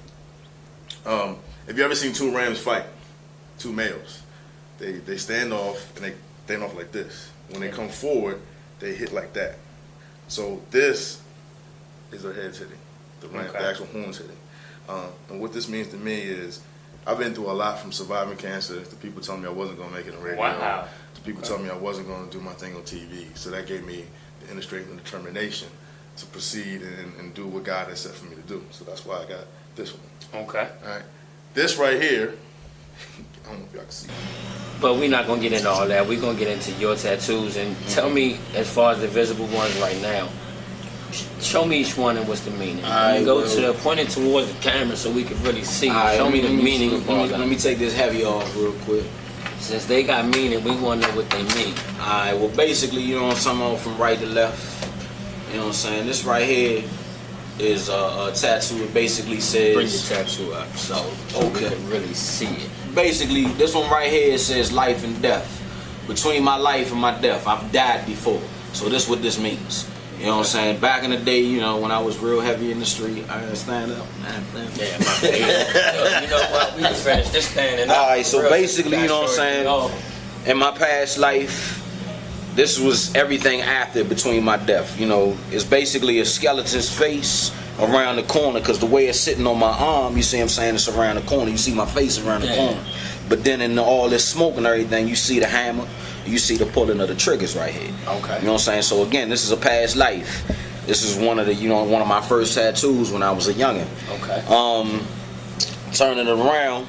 Have you ever seen 2 rams fight? 2 males. They stand off, and they stand off like this. When they come forward, they hit like that. So this is their heads hitting, the actual horns hitting. And what this means to me is, I've been through a lot, from surviving cancer to people telling me I wasn't going to make it on radio. Wow. To people telling me I wasn't going to do my thing on TV. So that gave me the inner strength and determination to proceed and do what God has set for me to do. So that's why I got this one. Okay. All right. This right here, I don't know if y'all can see. But we're not going to get into all that. We're going to get into your tattoos. And tell me, as far as the visible ones right now, Show me each one and what's the meaning. Alright, Go well, to the pointing towards the camera so we can really see. Alright, Show me the meaning of all let me take this heavy off real quick. Since they got meaning, we want to know what they mean. Alright, well basically, you know what I'm talking about, from right to left. You know what I'm saying? This right here is a tattoo. It basically says... Bring the tattoo up so we can really see it. Basically, this one right here, it says life and death. Between my life and my death, I've died before. So this is what this means. You know what I'm saying? Back in the day, you know, when I was real heavy in the street, I had stand up. Yeah, you know what? We can finish this standing up. Alright, so basically, you know what I'm saying? In my past life, this was everything after between my death. You know, it's basically a skeleton's face around the corner, because the way it's sitting on my arm, you see what I'm saying, it's around the corner. You see my face around the corner. But then in all this smoke and everything, you see the hammer, you see the pulling of the triggers right here. Okay. You know what I'm saying? So again, this is a past life. This is one of the, you know, one of my first tattoos when I was a youngin'. Okay. Turning it around,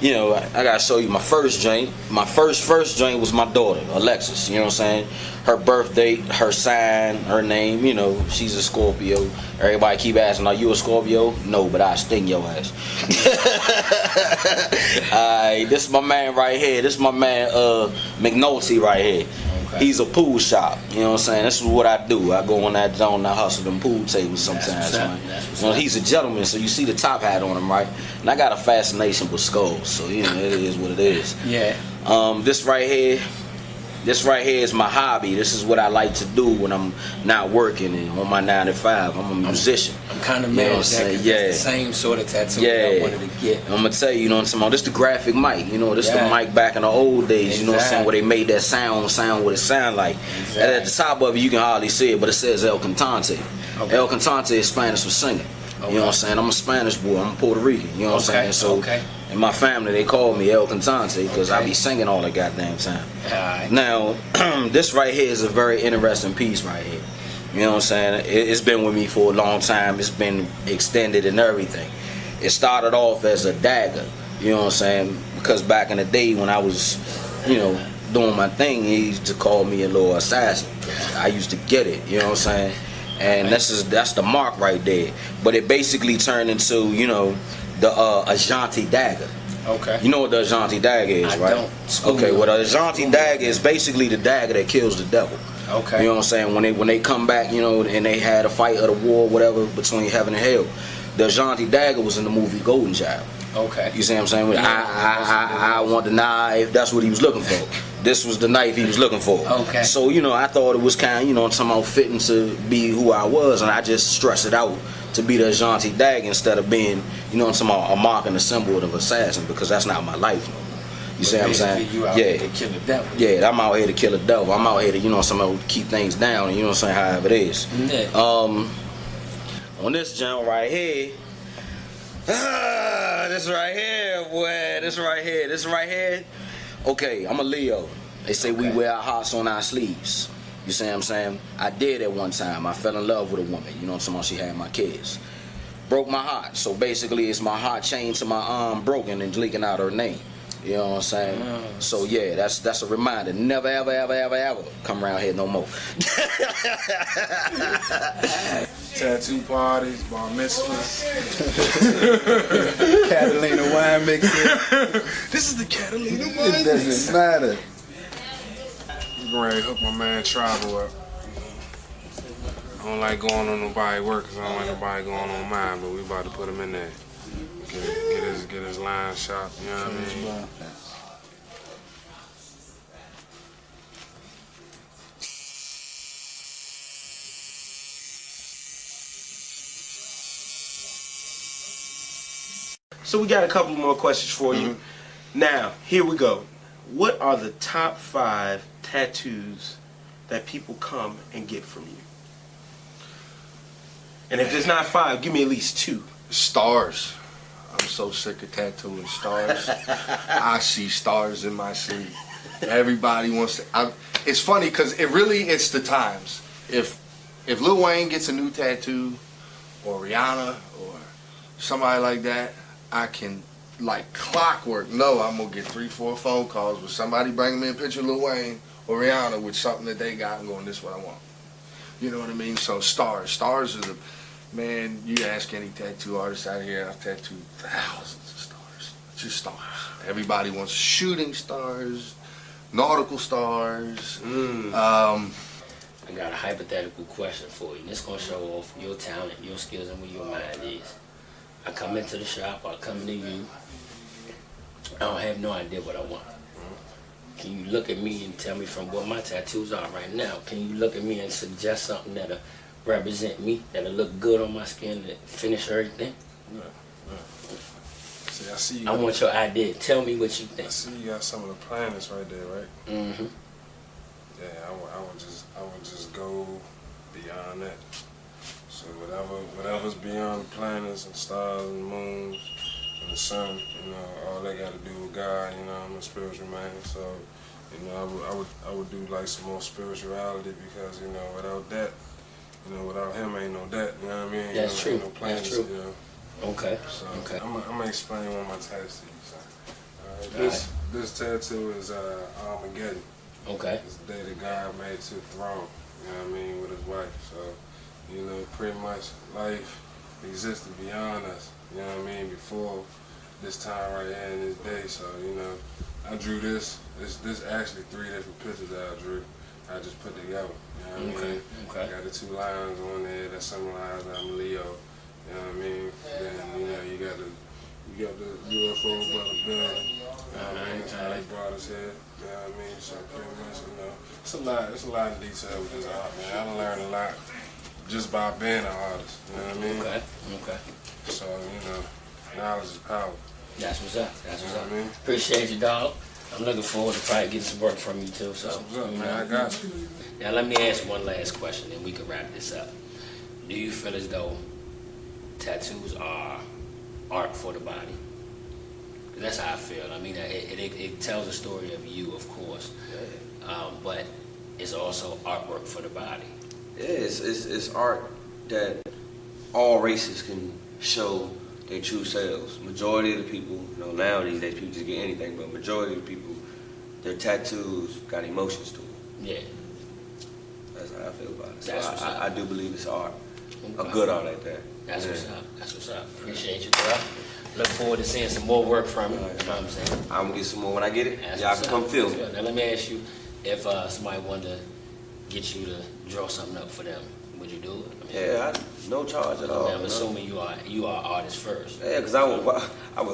you know, I gotta show you my first joint. My first joint was my daughter, Alexis. You know what I'm saying? Her birth date, her sign, her name. You know, she's a Scorpio. Everybody keep asking, "Are you a Scorpio?" No, but I sting your ass. Alright, this is my man right here. This is my man McNulty right here. Okay. He's a pool shop. You know what I'm saying? This is what I do. I go on that zone, I hustle them pool tables sometimes, man. You know, he's a gentleman, so you see the top hat on him, right? And I got a fascination with skulls, so you know, it is what it is. Yeah. This right here is my hobby. This is what I like to do when I'm not working and on my 9 to 5. I'm a musician. I'm kind of mad at that, 'cause that's the same sort of tattoo that I wanted to get. I'm gonna tell you, you know what I'm saying? This the graphic mic. You know, this the mic back in the old days. You know what I'm saying? Where they made that sound what it sound like. And at the top of it, you can hardly see it, but it says El Cantante. Okay. El Cantante is Spanish for singing. Okay. You know what I'm saying? I'm a Spanish boy. I'm Puerto Rican. You know what I'm saying? So in my family, they call me El Cantante because I be singing all the goddamn time. Right. Now, this right here is a very interesting piece right here. You know what I'm saying? It's been with me for a long time. It's been extended and everything. It started off as a dagger. You know what I'm saying? Because back in the day when I was, you know, doing my thing, he used to call me a little assassin. I used to get it. You know what I'm saying? And that's the mark right there. But it basically turned into, you know, the Ashanti dagger. Okay. You know what the Ashanti dagger is, right? I don't. Okay, well the Ashanti dagger is basically the dagger that kills the devil. Okay. You know what I'm saying? When they come back, you know, and they had a fight of the war, whatever, between heaven and hell. The Ashanti dagger was in the movie Golden Child. Okay. You see what I'm saying? I want the knife. That's what he was looking for. This was the knife he was looking for. Okay. So, you know, I thought it was kind of, you know, somehow fitting to be who I was, and I just stressed it out to be the Ashanti dagger instead of being, you know, somehow a mark and a symbol of assassin, because that's not my life no more. You see what I'm saying? You out here to kill the devil. Yeah, I'm out here to kill the devil. I'm out here to, you know, somehow keep things down, and you know what I'm saying, however it is. Yeah. On this jump right here, this right here, boy, this right here. Okay, I'm a Leo. They say we wear our hearts on our sleeves. You see what I'm saying? I did at one time. I fell in love with a woman. You know what I'm saying? She had my kids. Broke my heart. So basically, it's my heart chained to my arm broken and leaking out her name. You know what I'm saying? So yeah, that's a reminder. Never, ever, ever, ever, ever come around here no more. Tattoo parties, bar mitzvahs. Catalina wine mixer. This is the Catalina wine It doesn't mixer. matter. I'm ready to hook my man Travel up. I don't like going on nobody's work because I don't like nobody going on mine, but we about to put him in there. Get his line shot, you know what I mean? So we got a couple more questions for you. Now, here we go. What are the top 5 tattoos that people come and get from you? And if there's not 5, give me at least 2. Stars. I'm so sick of tattooing stars. I see stars in my sleeve. Everybody wants to. It's funny because it's the times. If Lil Wayne gets a new tattoo, or Rihanna, or somebody like that, I can, like clockwork, know I'm gonna get 3-4 phone calls with somebody bringing me a picture of Lil Wayne or Rihanna with something that they got and going, this is what I want. You know what I mean? So stars are the, man, you ask any tattoo artist out here, I've tattooed thousands of stars. Just stars. Everybody wants shooting stars, nautical stars. I got a hypothetical question for you. This gonna show off your talent, your skills, and where your mind is. I come into the shop, I come into you. I don't have no idea what I want. Can you look at me and tell me from what my tattoos are right now? Can you look at me and suggest something that'll represent me, that'll look good on my skin, that finish everything? Yeah. See, I see you. I want your idea. Tell me what you think. I see you got some of the planets right there, right? Mm-hmm. Yeah, I would just go beyond that. So whatever's beyond the planets and stars and moons and the sun, you know, all they got to do with God. You know, I'm a spiritual man, so you know, I would do like some more spirituality because you know, without that, you know, without him ain't no that. You know what I mean? That's you know, true. Ain't no planets, That's true. You know? Okay. So Okay. I'm gonna explain one of my tattoos to you. This tattoo is Armageddon. Okay. It's the day that God made to the throne. You know what I mean, with his wife. So, you know, pretty much life existed beyond us. You know what I mean, before this time right here in this day. So, you know, I drew this. This actually 3 different pictures that I drew. I just put together. You know what I mean? Okay. I got the 2 lions on there that symbolize I'm Leo. You know what I mean? Then you know you got the UFO brother Bill. You know what I mean? That's how they brought us here. You know what I mean? So pretty much, you know, it's a lot of detail with this art, man. I done learned a lot just by being an artist. You know what I mean? Okay. Okay. So you know, knowledge is power. That's what's up. That's what's You know up. what I mean? Appreciate you, dog. I'm looking forward to probably getting some work from you too. So, That's what's up, you man. know. I got you. Now let me ask one last question, and we can wrap this up. Do you feel as though tattoos are art for the body? 'Cause that's how I feel. I mean, it tells a story of you, of course, but it's also artwork for the body. Yeah, it's art that all races can show their true selves. Majority of the people, you know, nowadays people just get anything, but majority of the people, their tattoos got emotions to them. Yeah. That's how I feel about it. So That's what's up. I do believe it's art. Okay. A good art at that. That's Yeah. what's up. That's what's up. Appreciate you, bro. Look forward to seeing some more work from you. You know what I'm saying? I'm gonna get some more when I get it. That's Y'all what's can come up. feel That's me. good. Now let me ask you, if somebody wanted to get you to draw something up for them, would you do it? I mean, Yeah, no charge at all. I mean, I'm you know? assuming you are artist first. Yeah, because I would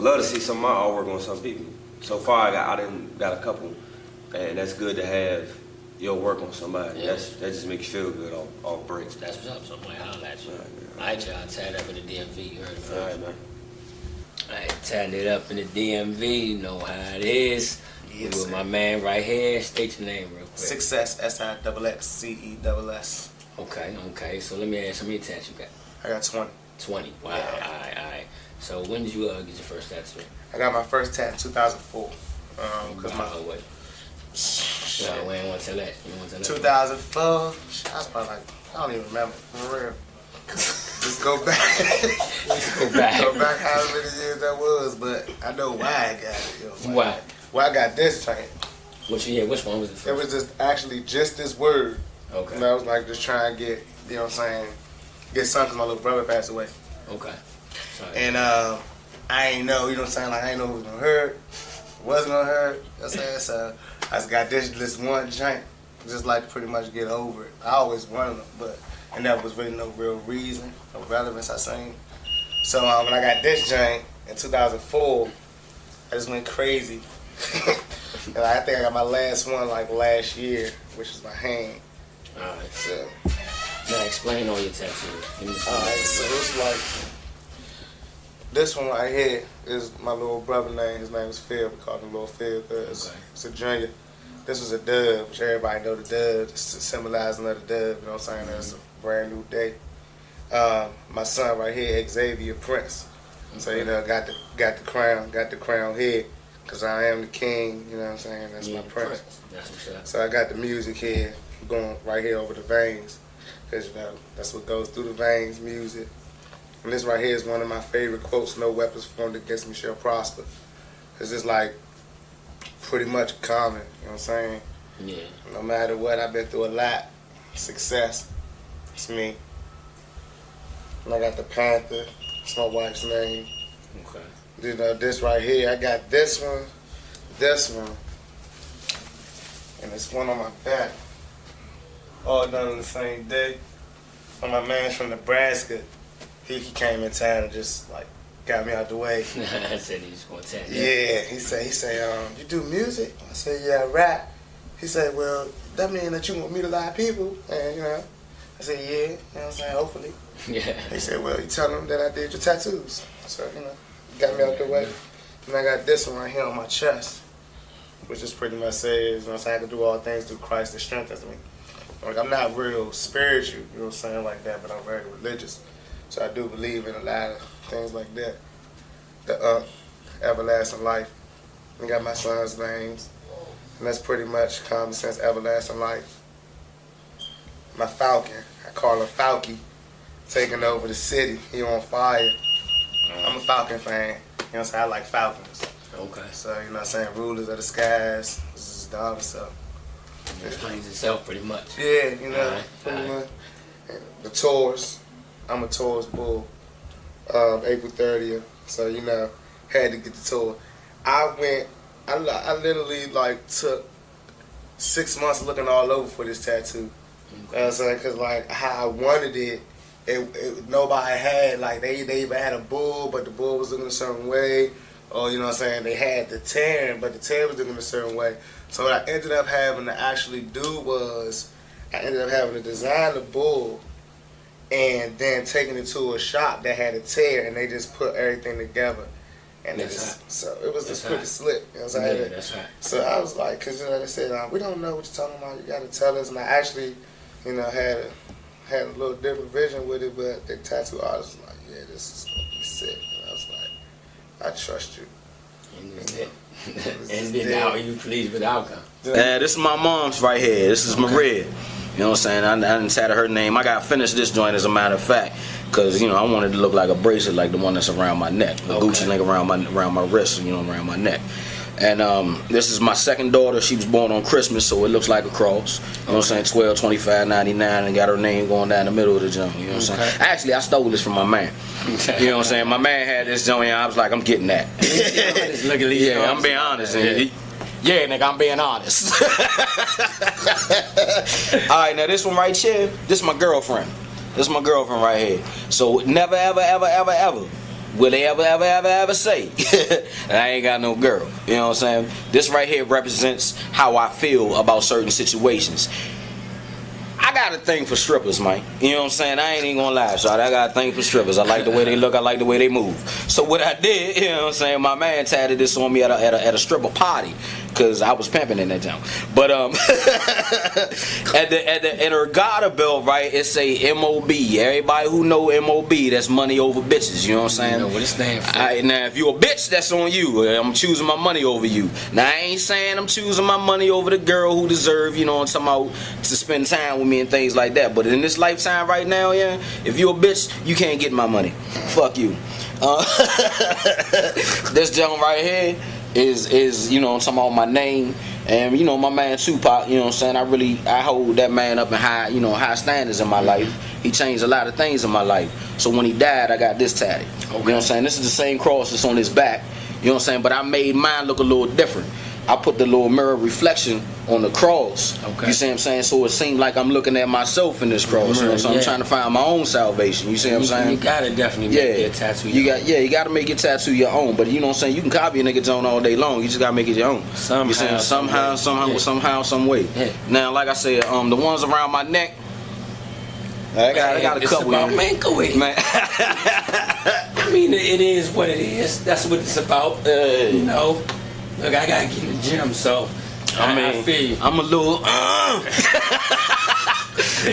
love to see some of my artwork on some people. So far, I done got a couple, and that's good to have your work on somebody. Yeah. That just makes you feel good off break. That's what's up. So I might holler at you. All right, y'all. Tatted Up in the DMV. You heard it first. All right, man. All right, Tatted Up in the DMV. You know how it is. Yes, With sir. my man right here. State your name real quick. Success, SIXXCESS. Okay. So let me ask, how many tats you got? I got 20. 20. Wow. All right. So when did you get your first tattoo? I got my first tat in 2004. Cause my what? No, we ain't want to tell that. You want to tell that? 2004. I was probably like, I don't even remember. For real. Just go back. Go back. Go back how many years that was, but I know why I got it. You know, Why? Why I got this joint. Which one was it first? It was just actually just this word. Okay. And I was like just trying to get, you know what I'm saying, get something 'cause my little brother passed away. Okay. Sorry. And I ain't know, you know what I'm saying, like I ain't know who was gonna hurt, wasn't gonna hurt. You know what I'm saying? So I just got this one joint, just like to pretty much get over it. I always wanted them, but and there was really no real reason, no relevance, I seen. So when I got this joint in 2004, I just went crazy. And I think I got my last one like last year, which was my hand. Alright. So now explain all your tattoos. alright, so it's like this one right here is my little brother name. His name is Phil. We call him Little Phil because it's a junior. This was a dove, which everybody know the dove. It's symbolizing of the dove. You know what I'm saying? It's a brand new day. My son right here, Xavier Prince. So you know, got the crown here, cause I am the king. You know what I'm saying? That's my prince. That's what's up. So I got the music here, going right here over the veins, cause you know that's what goes through the veins, music. And this right here is one of my favorite quotes: "No weapons formed against me shall prosper," cause it's like pretty much common. You know what I'm saying? Yeah. No matter what, I've been through a lot. Success. It's me. And I got the Panther. It's my wife's name. Okay. You know, this right here. I got this one, and this one on my back. All done on the same day. And my man's from Nebraska. He came in town and just like got me out the way. I said he's gonna tell you. Yeah, he say, you do music? I said, yeah, I rap. He said, well, that means that you gonna meet a lot of people, and you know. I said, yeah, you know what I'm saying, hopefully. Yeah. He said, well, you tell them that I did your tattoos. So, you know, got me out the way. And I got this one right here on my chest, which just pretty much says, you know what I'm saying, I can do all things through Christ that strengthens me. Like, I'm not real spiritual, you know what I'm saying, like that, but I'm very religious. So I do believe in a lot of things like that. The everlasting life. I got my son's names. And that's pretty much common sense, everlasting life. My Falcon, I call him Falky, taking over the city. He on fire. I'm a Falcon fan. You know what I'm saying? I like Falcons. Okay. So, you know what I'm saying? Rulers of the skies. This is dog, so. It explains itself pretty much. Yeah, you know. All right. The tours. I'm a tours bull. April 30th. So, you know, had to get the tour. I literally like took 6 months looking all over for this tattoo. You know what I'm saying? Because like how I wanted it, nobody had, like they even had a bull, but the bull was looking a certain way. Or, you know what I'm saying, they had the tan, but the tan was looking a certain way. So what I ended up having to actually do was, I ended up having to design the bull and then taking it to a shop that had a tear, and they just put everything together. And it was just pretty slick. You know what I'm saying? Yeah, that's right. So I was like, because you know, they said, we don't know what you're talking about, you got to tell us. And I actually, you know, had a little different vision with it, but the tattoo artist was like, yeah, this is going to be sick. And I was like, I trust you. And then now you pleased with the outcome. This is my mom's right here. This is Maria. You know what I'm saying? I didn't tatted her name. I got finished this joint as a matter of fact, because you know I wanted to look like a bracelet, like the one that's around my neck, a Gucci link around my wrist, you know, around my neck. And this is my second daughter. She was born on Christmas, so it looks like a cross. You know what I'm saying? 12, 25, 99, and got her name going down the middle of the jump. You know what I'm saying? Actually, I stole this from my man. You know what I'm saying? My man had this joint, and I was like, I'm getting that. Yeah, I'm being honest. Yeah, nigga, I'm being honest. Alright, now this one right here, this is my girlfriend. This is my girlfriend right here. So never, ever, ever, ever, ever will they ever say that I ain't got no girl. You know what I'm saying? This right here represents how I feel about certain situations. I got a thing for strippers, man. You know what I'm saying? I ain't even gonna lie, so I got a thing for strippers. I like the way they look, I like the way they move. So what I did, you know what I'm saying, my man tatted this on me at a stripper party, because I was pimping in that jump. But at the regatta belt, right, it say MOB. Everybody who know MOB, that's money over bitches. You know what I'm saying? You know what it stands for. Now, if you a bitch, that's on you. I'm choosing my money over you. Now, I ain't saying I'm choosing my money over the girl who deserve, you know what I'm talking about, to spend time with me and things like that. But in this lifetime right now, yeah, if you a bitch, you can't get my money. Fuck you. This gentleman right here is you know, I'm talking about my name, and you know, my man Tupac, you know what I'm saying, I hold that man up in high, you know, high standards in my life. He changed a lot of things in my life. So when he died, I got this tatted. You know what I'm saying? This is the same cross that's on his back. You know what I'm saying? But I made mine look a little different. I put the little mirror reflection on the cross. You see what I'm saying? So it seemed like I'm looking at myself in this cross. You know? So I'm trying to find my own salvation. You see what I'm saying? You gotta definitely make your tattoo your own. You gotta make your tattoo your own. But you know what I'm saying? You can copy a nigga joint all day long. You just gotta make it your own. Somehow, you see, somehow, some way. Yeah. Now, like I said, the ones around my neck, I got a couple. It's about, man, go ahead. Man. I mean, it is what it is. That's what it's about. You know. Look, I gotta get in the gym, so I feel you. I'm a little.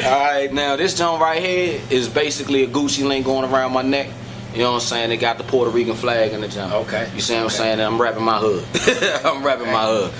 Alright, now this joint right here is basically a Gucci link going around my neck. You know what I'm saying? They got the Puerto Rican flag in the jump. Okay. You see what I'm saying? I'm rapping my hood. I'm rapping my hood.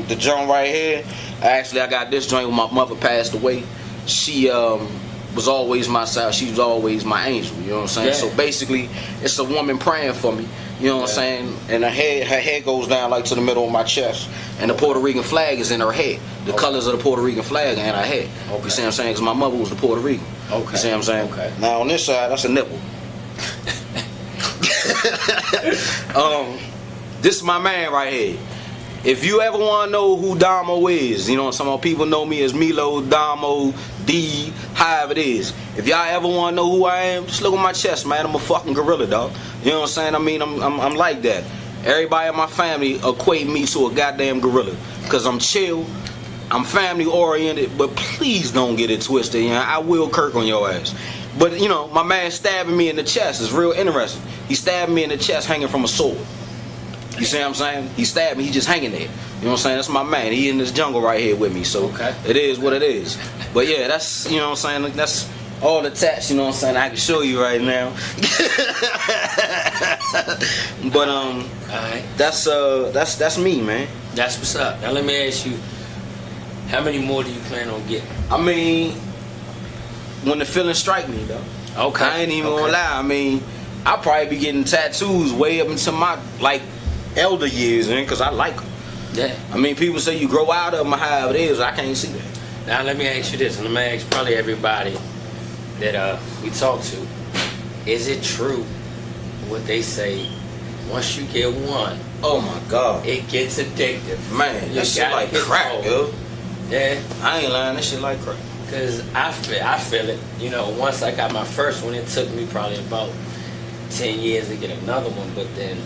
The joint right here, actually I got this joint when my mother passed away. She was always my side. She was always my angel. You know what I'm saying? Yeah. So basically, it's a woman praying for me. You know what I'm saying? And her head goes down like to the middle of my chest. And the Puerto Rican flag is in her head. The colors of the Puerto Rican flag are in her head. You see what I'm saying? Because my mother was the Puerto Rican. You see what I'm saying? Now on this side, that's a nipple. This is my man right here. If you ever want to know who Damo is, you know, some people know me as Milo, Damo, D, however it is. If y'all ever want to know who I am, just look at my chest, man. I'm a fucking gorilla, dog. You know what I'm saying? I mean, I'm like that. Everybody in my family equate me to a goddamn gorilla. Because I'm chill, I'm family oriented, but please don't get it twisted. You know, I will Kirk on your ass. But, you know, my man stabbing me in the chest is real interesting. He stabbed me in the chest hanging from a sword. You see what I'm saying? He stabbed me, he just hanging there. You know what I'm saying? That's my man. He in this jungle right here with me. So it is what it is. But yeah, that's, you know what I'm saying? That's all the tats, you know what I'm saying? I can show you right now. But that's me, man. That's what's up. Now let me ask you, how many more do you plan on getting? I mean, when the feeling strike me, though. Okay. I ain't even gonna lie. I mean, I'll probably be getting tattoos way up into my, like, elder years, man, because I like them. Yeah. I mean, people say you grow out of them, however it is. I can't see that. Now let me ask you this, and let me ask probably everybody that we talk to. Is it true what they say, once you get one, oh my God, it gets addictive? Man, that shit like crack, yo. Yeah. I ain't lying, that shit like crack. Cause I feel it. You know, once I got my first one, it took me probably about 10 years to get another one, but then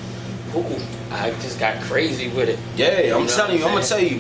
I just got crazy with it. Yeah, I'm telling you, I'm gonna tell you,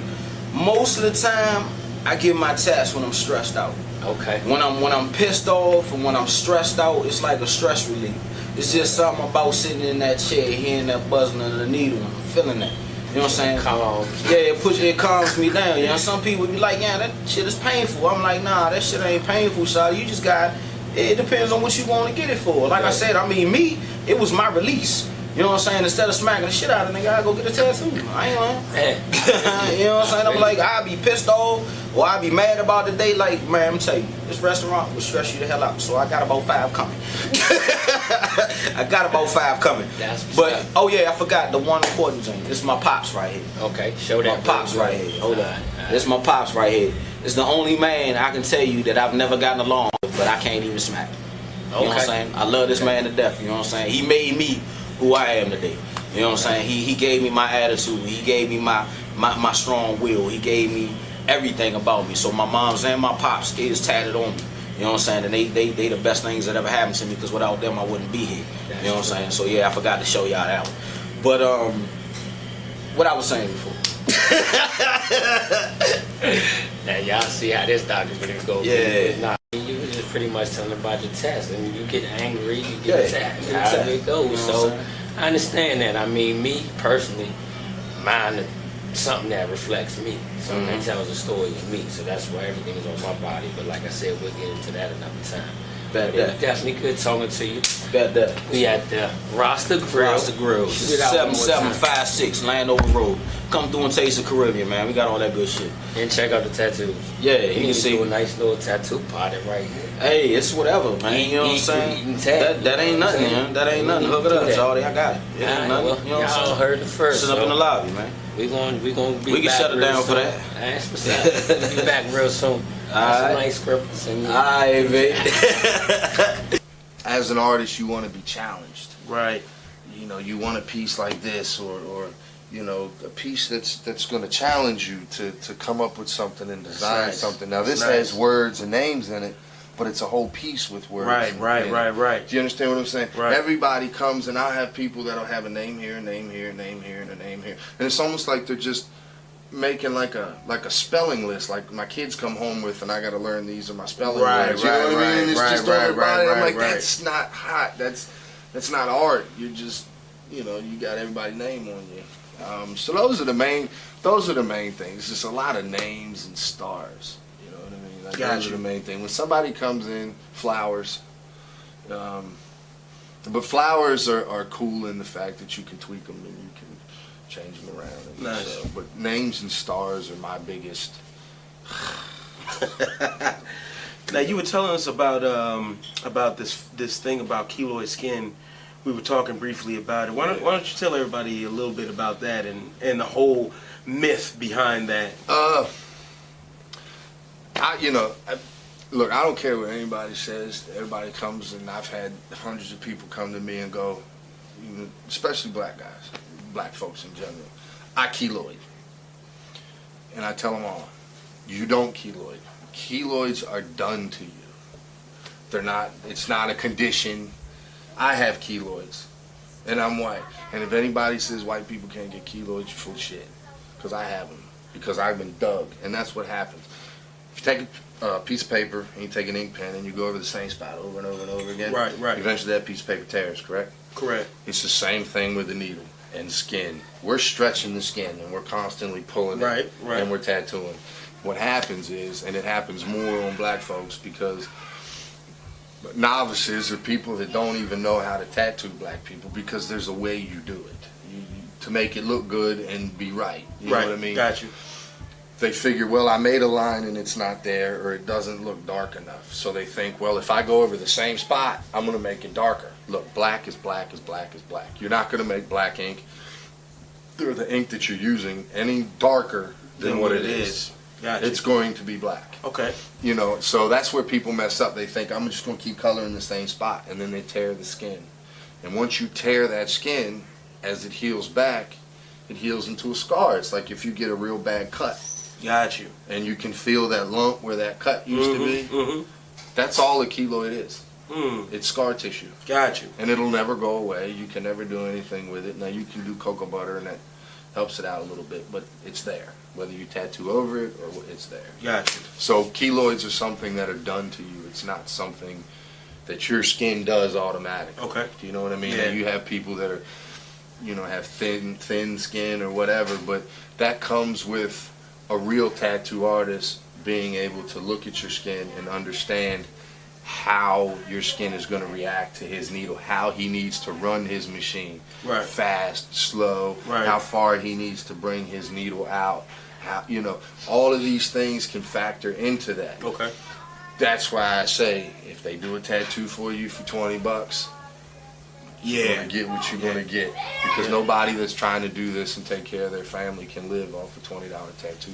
most of the time I get my tats when I'm stressed out. Okay. When I'm pissed off and when I'm stressed out, it's like a stress relief. It's just something about sitting in that chair, hearing that buzzing of the needle, and feeling that. You know what I'm saying? Calms. Yeah, it calms me down. You know, some people be like, yeah, that shit is painful. I'm like, nah, that shit ain't painful, shawty. You just got, it depends on what you want to get it for. Like I said, I mean, me, it was my release. You know what I'm saying? Instead of smacking the shit out of the nigga, I go get a tattoo. I ain't lying. You know what I'm saying? I'm like, I'll be pissed off or I'll be mad about the day. Like, man, I'm telling you, this restaurant will stress you the hell out. So I got about 5 coming. I got about 5 coming. But, oh yeah, I forgot the one important thing. This is my pops right here. Okay, show that. My pops right here. Hold on. This is my pops right here. It's the only man I can tell you that I've never gotten along with, but I can't even smack. You know what I'm saying? I love this man to death. You know what I'm saying? He made me who I am today. You know what I'm saying? He gave me my attitude. He gave me my strong will. He gave me everything about me. So my moms and my pops is tatted on me. You know what I'm saying? And they the best things that ever happened to me, because without them I wouldn't be here. You know what I'm saying? So yeah, I forgot to show y'all that one. But what I was saying before. Now y'all see how this documentary goes. Yeah. Nah, you were just pretty much telling about your test, and you get angry, you get attacked. How it goes. You know so I understand that. I mean, me personally, mine is something that reflects me, something that tells a story of me. So that's why everything is on my body. But like I said, we'll get into that another time. But it was definitely good talking to you. We at the Rasta Grill. Rasta Grill. 7756 Landover Road. Come through and taste the Caribbean, man. We got all that good shit. And check out the tattoos. Yeah, you can see a nice little tattoo party right here. Hey, it's whatever, man. You know what I'm saying? That ain't nothing, man. That ain't nothing. Hook it up, Charlie. I got it. It ain't nothing. Well, you know what I'm saying? Y'all heard it first. Sit up in the lobby, man. We gonna be we can back shut it down for that. That's what's up. We'll be back real soon. Some nice scripts and Alright, baby. As an artist, you want to be challenged. Right. You know, you want a piece like this, or you know, a piece that's going to challenge you to come up with something and design something. Now, this has words and names in it, but it's a whole piece with words. Right. Do you understand what I'm saying? Right. Everybody comes, and I'll have people that'll have a name here, a name here, a name here, and a name here, and it's almost like they're just making like a spelling list. Like my kids come home with, and I got to learn these are my spelling words. You know what I mean? And it's just on the body. I'm like, that's not hot. That's not art. You're just, you know, you got everybody's name on you. So those are the main things. It's just a lot of names and stars. You know what I mean? Like those are the main thing. When somebody comes in, flowers. But flowers are cool in the fact that you can tweak them and you can change them around. And Nice. so, but names and stars are my biggest. Now you were telling us about this thing about keloid skin we were talking briefly about it. Why don't you tell everybody a little bit about that and the whole myth behind that? Look, I don't care what anybody says. Everybody comes, and I've had hundreds of people come to me and go, especially black guys, black folks in general, I keloid. And I tell them all, you don't keloid. Keloids are done to you. They're not, it's not a condition. I have keloids, and I'm white. And if anybody says white people can't get keloids, you're full of shit. Because I have them. Because I've been dug. And that's what happens. If you take a piece of paper and you take an ink pen and you go over the same spot over and over and over again, Right. eventually that piece of paper tears, correct? Correct. It's the same thing with the needle and skin. We're stretching the skin and we're constantly pulling it. Right. And we're tattooing. What happens is, and it happens more on black folks because novices are people that don't even know how to tattoo black people because there's a way you do it. To make it look good and be right. You know what I mean? Got you. They figure, well, I made a line and it's not there, or it doesn't look dark enough. So they think, well, if I go over the same spot, I'm going to make it darker. Look, black is black is black is black. You're not going to make black ink, or the ink that you're using, any darker than what it is. Gotcha. It's going to be black. Okay. You know, so that's where people mess up. They think, I'm just going to keep coloring the same spot, and then they tear the skin. And once you tear that skin, as it heals back, it heals into a scar. It's like if you get a real bad cut. Got you. And you can feel that lump where that cut used to be. That's all a keloid is. It's scar tissue. Got you. And it'll never go away. You can never do anything with it. Now you can do cocoa butter and that helps it out a little bit, but it's there. Whether you tattoo over it or it's there. Got you. So keloids are something that are done to you. It's not something that your skin does automatically. Okay. Do you know what I mean? Yeah. And you have people that are, have thin skin or whatever, but that comes with a real tattoo artist being able to look at your skin and understand how your skin is going to react to his needle, how he needs to run his machine, Right. fast, slow, Right. how far he needs to bring his needle out, how all of these things can factor into that. Okay. That's why I say if they do a tattoo for you for $20, you're Yeah. gonna get what you're gonna get, because nobody that's trying to do this and take care of their family can live off a $20 tattoo.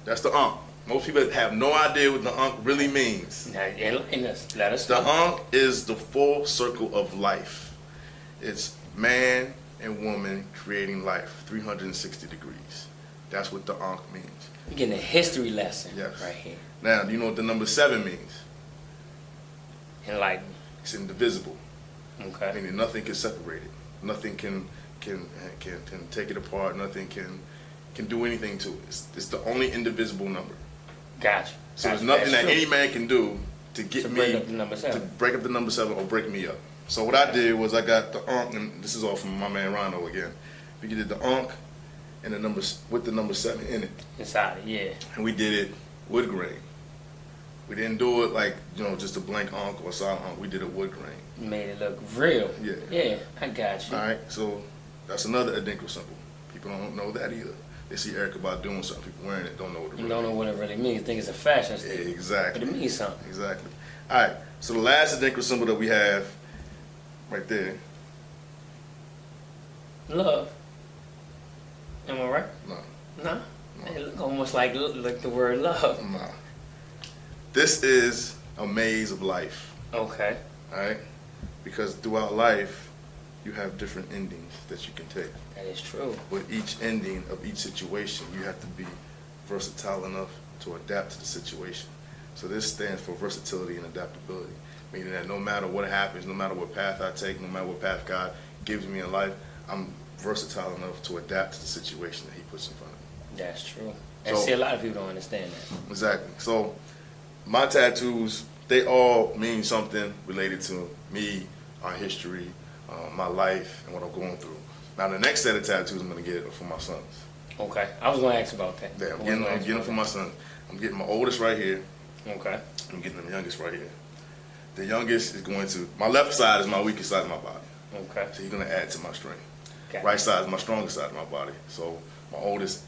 That's the unk. Most people have no idea what the unk really means. Let us The know. unk is the full circle of life. It's man and woman creating life, 360 degrees. That's what the unk means. You're getting a history lesson Yes. right here. Now, do you know what the number 7 means? Enlighten. It's indivisible. Okay. Meaning nothing can separate it. Nothing can take it apart. Nothing can do anything to it. It's the only indivisible number. Gotcha. So there's Gotcha. nothing That's that true. any man can do to get To me break up the number to 7. break up the number 7 or break me up. So what I did was I got the unk, and this is all from my man Rondo again. We did the unk and the numbers with the number 7 in it, Inside it, yeah. and we did it wood grain. We didn't do it like just a blank unk or solid unk. We did it wood grain. You made it look real. Yeah. Yeah, I got you. All right, so that's another Adinkra symbol. People don't know that either. They see Erica about doing something. People wearing it don't know what it You really don't know what it really means. Think it's a fashion statement. Exactly. But it means something. Exactly. All right. So the last Adinkra symbol that we have, right there. Love. Am I right? No. No? It look almost like the word love. No. This is a maze of life. Okay. All right. Because throughout life, you have different endings that you can take. That is true. With each ending of each situation, you have to be versatile enough to adapt to the situation. So this stands for versatility and adaptability, meaning that no matter what happens, no matter what path I take, no matter what path God gives me in life, I'm versatile enough to adapt to the situation that He puts in front of me. That's true. And So- see, a lot of people don't understand that. Exactly. So my tattoos, they all mean something related to me, our history, my life, and what I'm going through. Now the next set of tattoos I'm going to get are for my sons. Okay. I was going to ask about that. Yeah, I'm getting them for my son. I'm getting my oldest right here. Okay. I'm getting the youngest right here. The youngest is going to, my left side is my weakest side of my body. Okay. So he's going to add to my strength. Got Right side is my strongest side of my body. So my oldest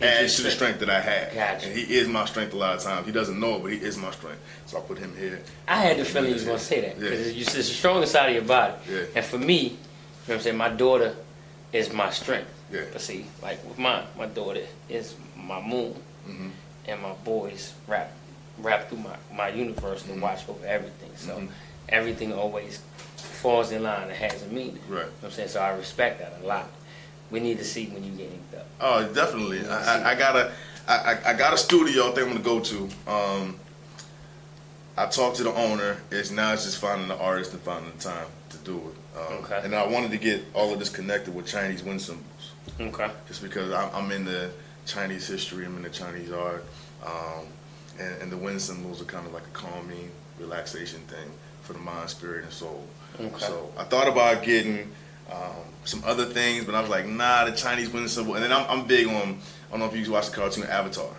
adds to the strength that I have. Gotcha. And he is my strength a lot of times. He doesn't know it, but he is my strength. So I put him here. I had the feeling you was gonna say that because it's the strongest side of your body. Yeah. And for me, you know what I'm saying, my daughter is my strength. Yeah. But see, like with mine, my daughter is my moon, and my boys wrap through my universe to watch over everything. So everything always falls in line and has a meaning. Right. You know what I'm saying? So I respect that a lot. We need to see when you get inked up. Oh, definitely. I got a studio I think I'm gonna go to. I talked to the owner. It's just finding the artist and finding the time to do it. Okay. And I wanted to get all of this connected with Chinese wind symbols. Okay. Just because I'm in the Chinese history, I'm in the Chinese art, and the wind symbols are kind of like a calming, relaxation thing for the mind, spirit, and soul. Okay. So I thought about getting some other things, but I was like, nah, the Chinese wind symbol. And then I'm big on, I don't know if you watch the cartoon Avatar.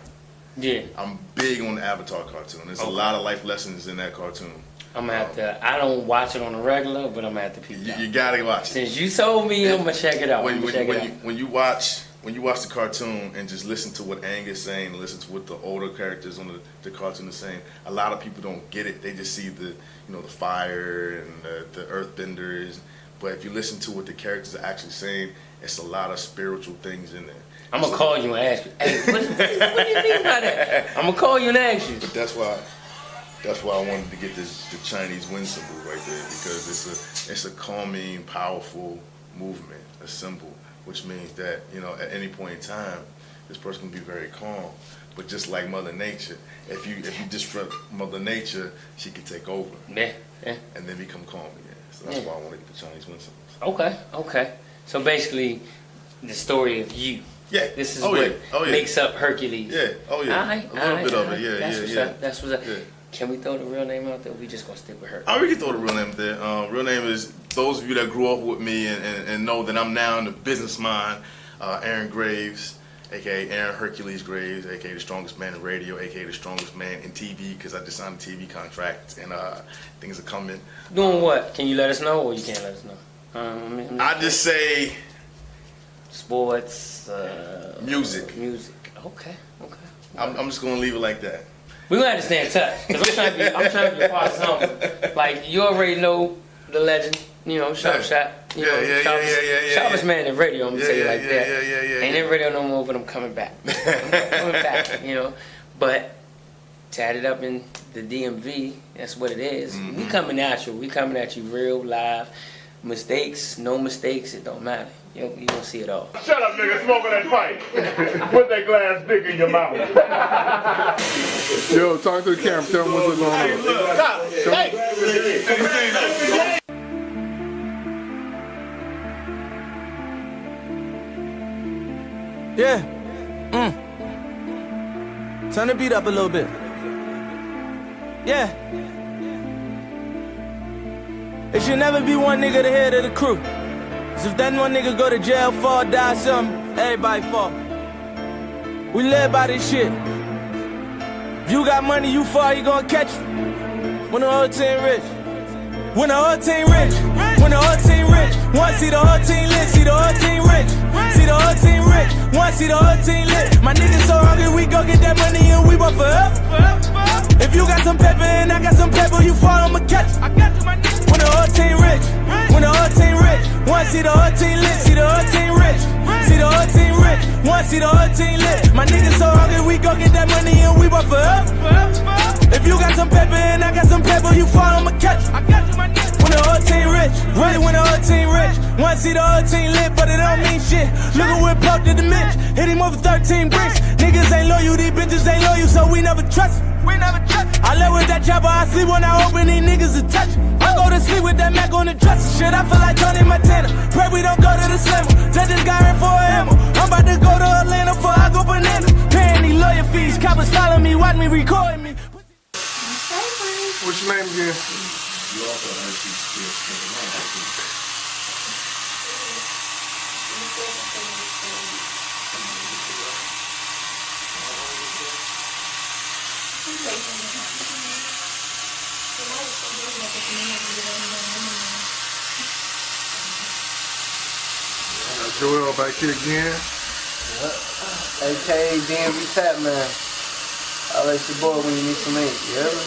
Yeah. I'm big on the Avatar cartoon. There's a lot of life lessons in that cartoon. I'm gonna have to. I don't watch it on a regular, but I'm gonna have to peep it. You gotta watch it. Since you told me, I'm gonna check it out. When you watch the cartoon and just listen to what Aang is saying, listen to what the older characters on the cartoon are saying, a lot of people don't get it. They just see the the fire and the earthbenders. But if you listen to what the characters are actually saying, it's a lot of spiritual things in there. I'm gonna call you and ask you, hey, what do you mean by that? I'm gonna call you and ask you. But that's why I wanted to get the Chinese wind symbol right there, because it's a calming, powerful movement, a symbol, which means that at any point in time, this person can be very calm. But just like Mother Nature, if you disrupt Mother Nature, she can take over. Yeah. And then become calm again. So that's why I want to get the Chinese wind symbols. Okay. So basically, the story of you. Yeah. This is what makes up Hercules. Yeah. Oh yeah. Alright, a little bit of it. Yeah. That's what's up. That's what's up. Yeah. Can we throw the real name out there? We just gonna stick with her. I already throw the real name there. Real name is, those of you that grew up with me and know that I'm now in the business mind, Aaron Graves, aka Aaron Hercules Graves, aka the strongest man in radio, aka the strongest man in TV, because I just signed a TV contract and things are coming. Doing what? Can you let us know, or you can't let us know? I just say sports, music. Okay. I'm just gonna leave it like that. We're gonna have to stay in touch, because I'm trying to be a part of something. Like, you already know the legend, Sharp Shot. Sharpest man in radio, I'm gonna tell you like that. Ain't in radio no more, but I'm coming back. But Tatted Up in the DMV, that's what it is. We coming at you. We coming at you real live. Mistakes, no mistakes, it don't matter. You gonna see it all. Shut up, nigga, smoking that pipe. Put that glass dick in your mouth. Yo, talk to the camera. Tell them what's going on. Yeah. Turn the beat up a little bit. Yeah. It should never be one nigga the head of the crew. Cause if that one nigga go to jail, fall, die, something, everybody fall. We live by this shit. If you got money, you fall, you gon' catch it. When the whole team rich. When the whole team rich. When the whole team rich. Want see the whole team lit, see the whole team rich. See the whole team rich. Want see the whole team lit. My niggas so hungry, we go get that money and we want forever. If you got some pepper and I got some pepper, you fall, I'ma catch it. When the whole team rich. When the whole team rich. Want see the whole team lit, see the whole team rich. See the whole team rich. Want see the whole team lit. My niggas so hungry, we go get that money and we want forever. If you got some pepper and I got some pepper, you fall, I'ma catch it. When the whole team rich, really when the whole team rich. Want see the whole team lit, but it don't mean shit. Look at what Pop did to Mitch, hit him over 13 bricks. Niggas ain't loyal, these bitches ain't loyal, so we never trust. I live with that chopper, I sleep when I open, these niggas a touch. I go to sleep with that Mac on the dresser. Shit, I feel like Tony Montana. Pray we don't go to the slimmer. Take this guy in for a hammer. I'm about to go to Atlanta before I go bananas. Paying these lawyer fees, coppers follow me, watch me, recording me. What's your name again? You also have these skills. Joel back here again. AKA DMV Tap Man. I'll let your boy when you need some ink. You hear me?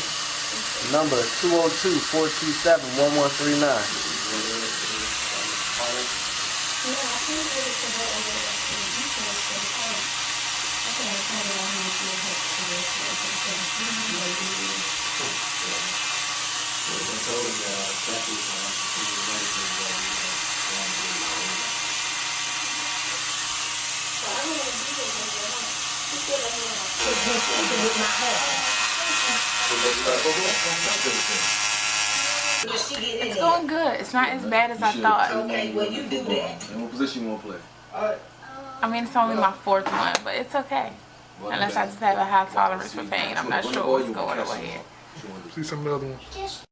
Number 202-427-1139. It's going good. It's not as bad as I thought. Okay, well you do that. In what position you want to play? I mean, it's only my fourth one, but it's okay. Unless I just have a high tolerance for pain. I'm not sure what's going on here. See some of the other ones.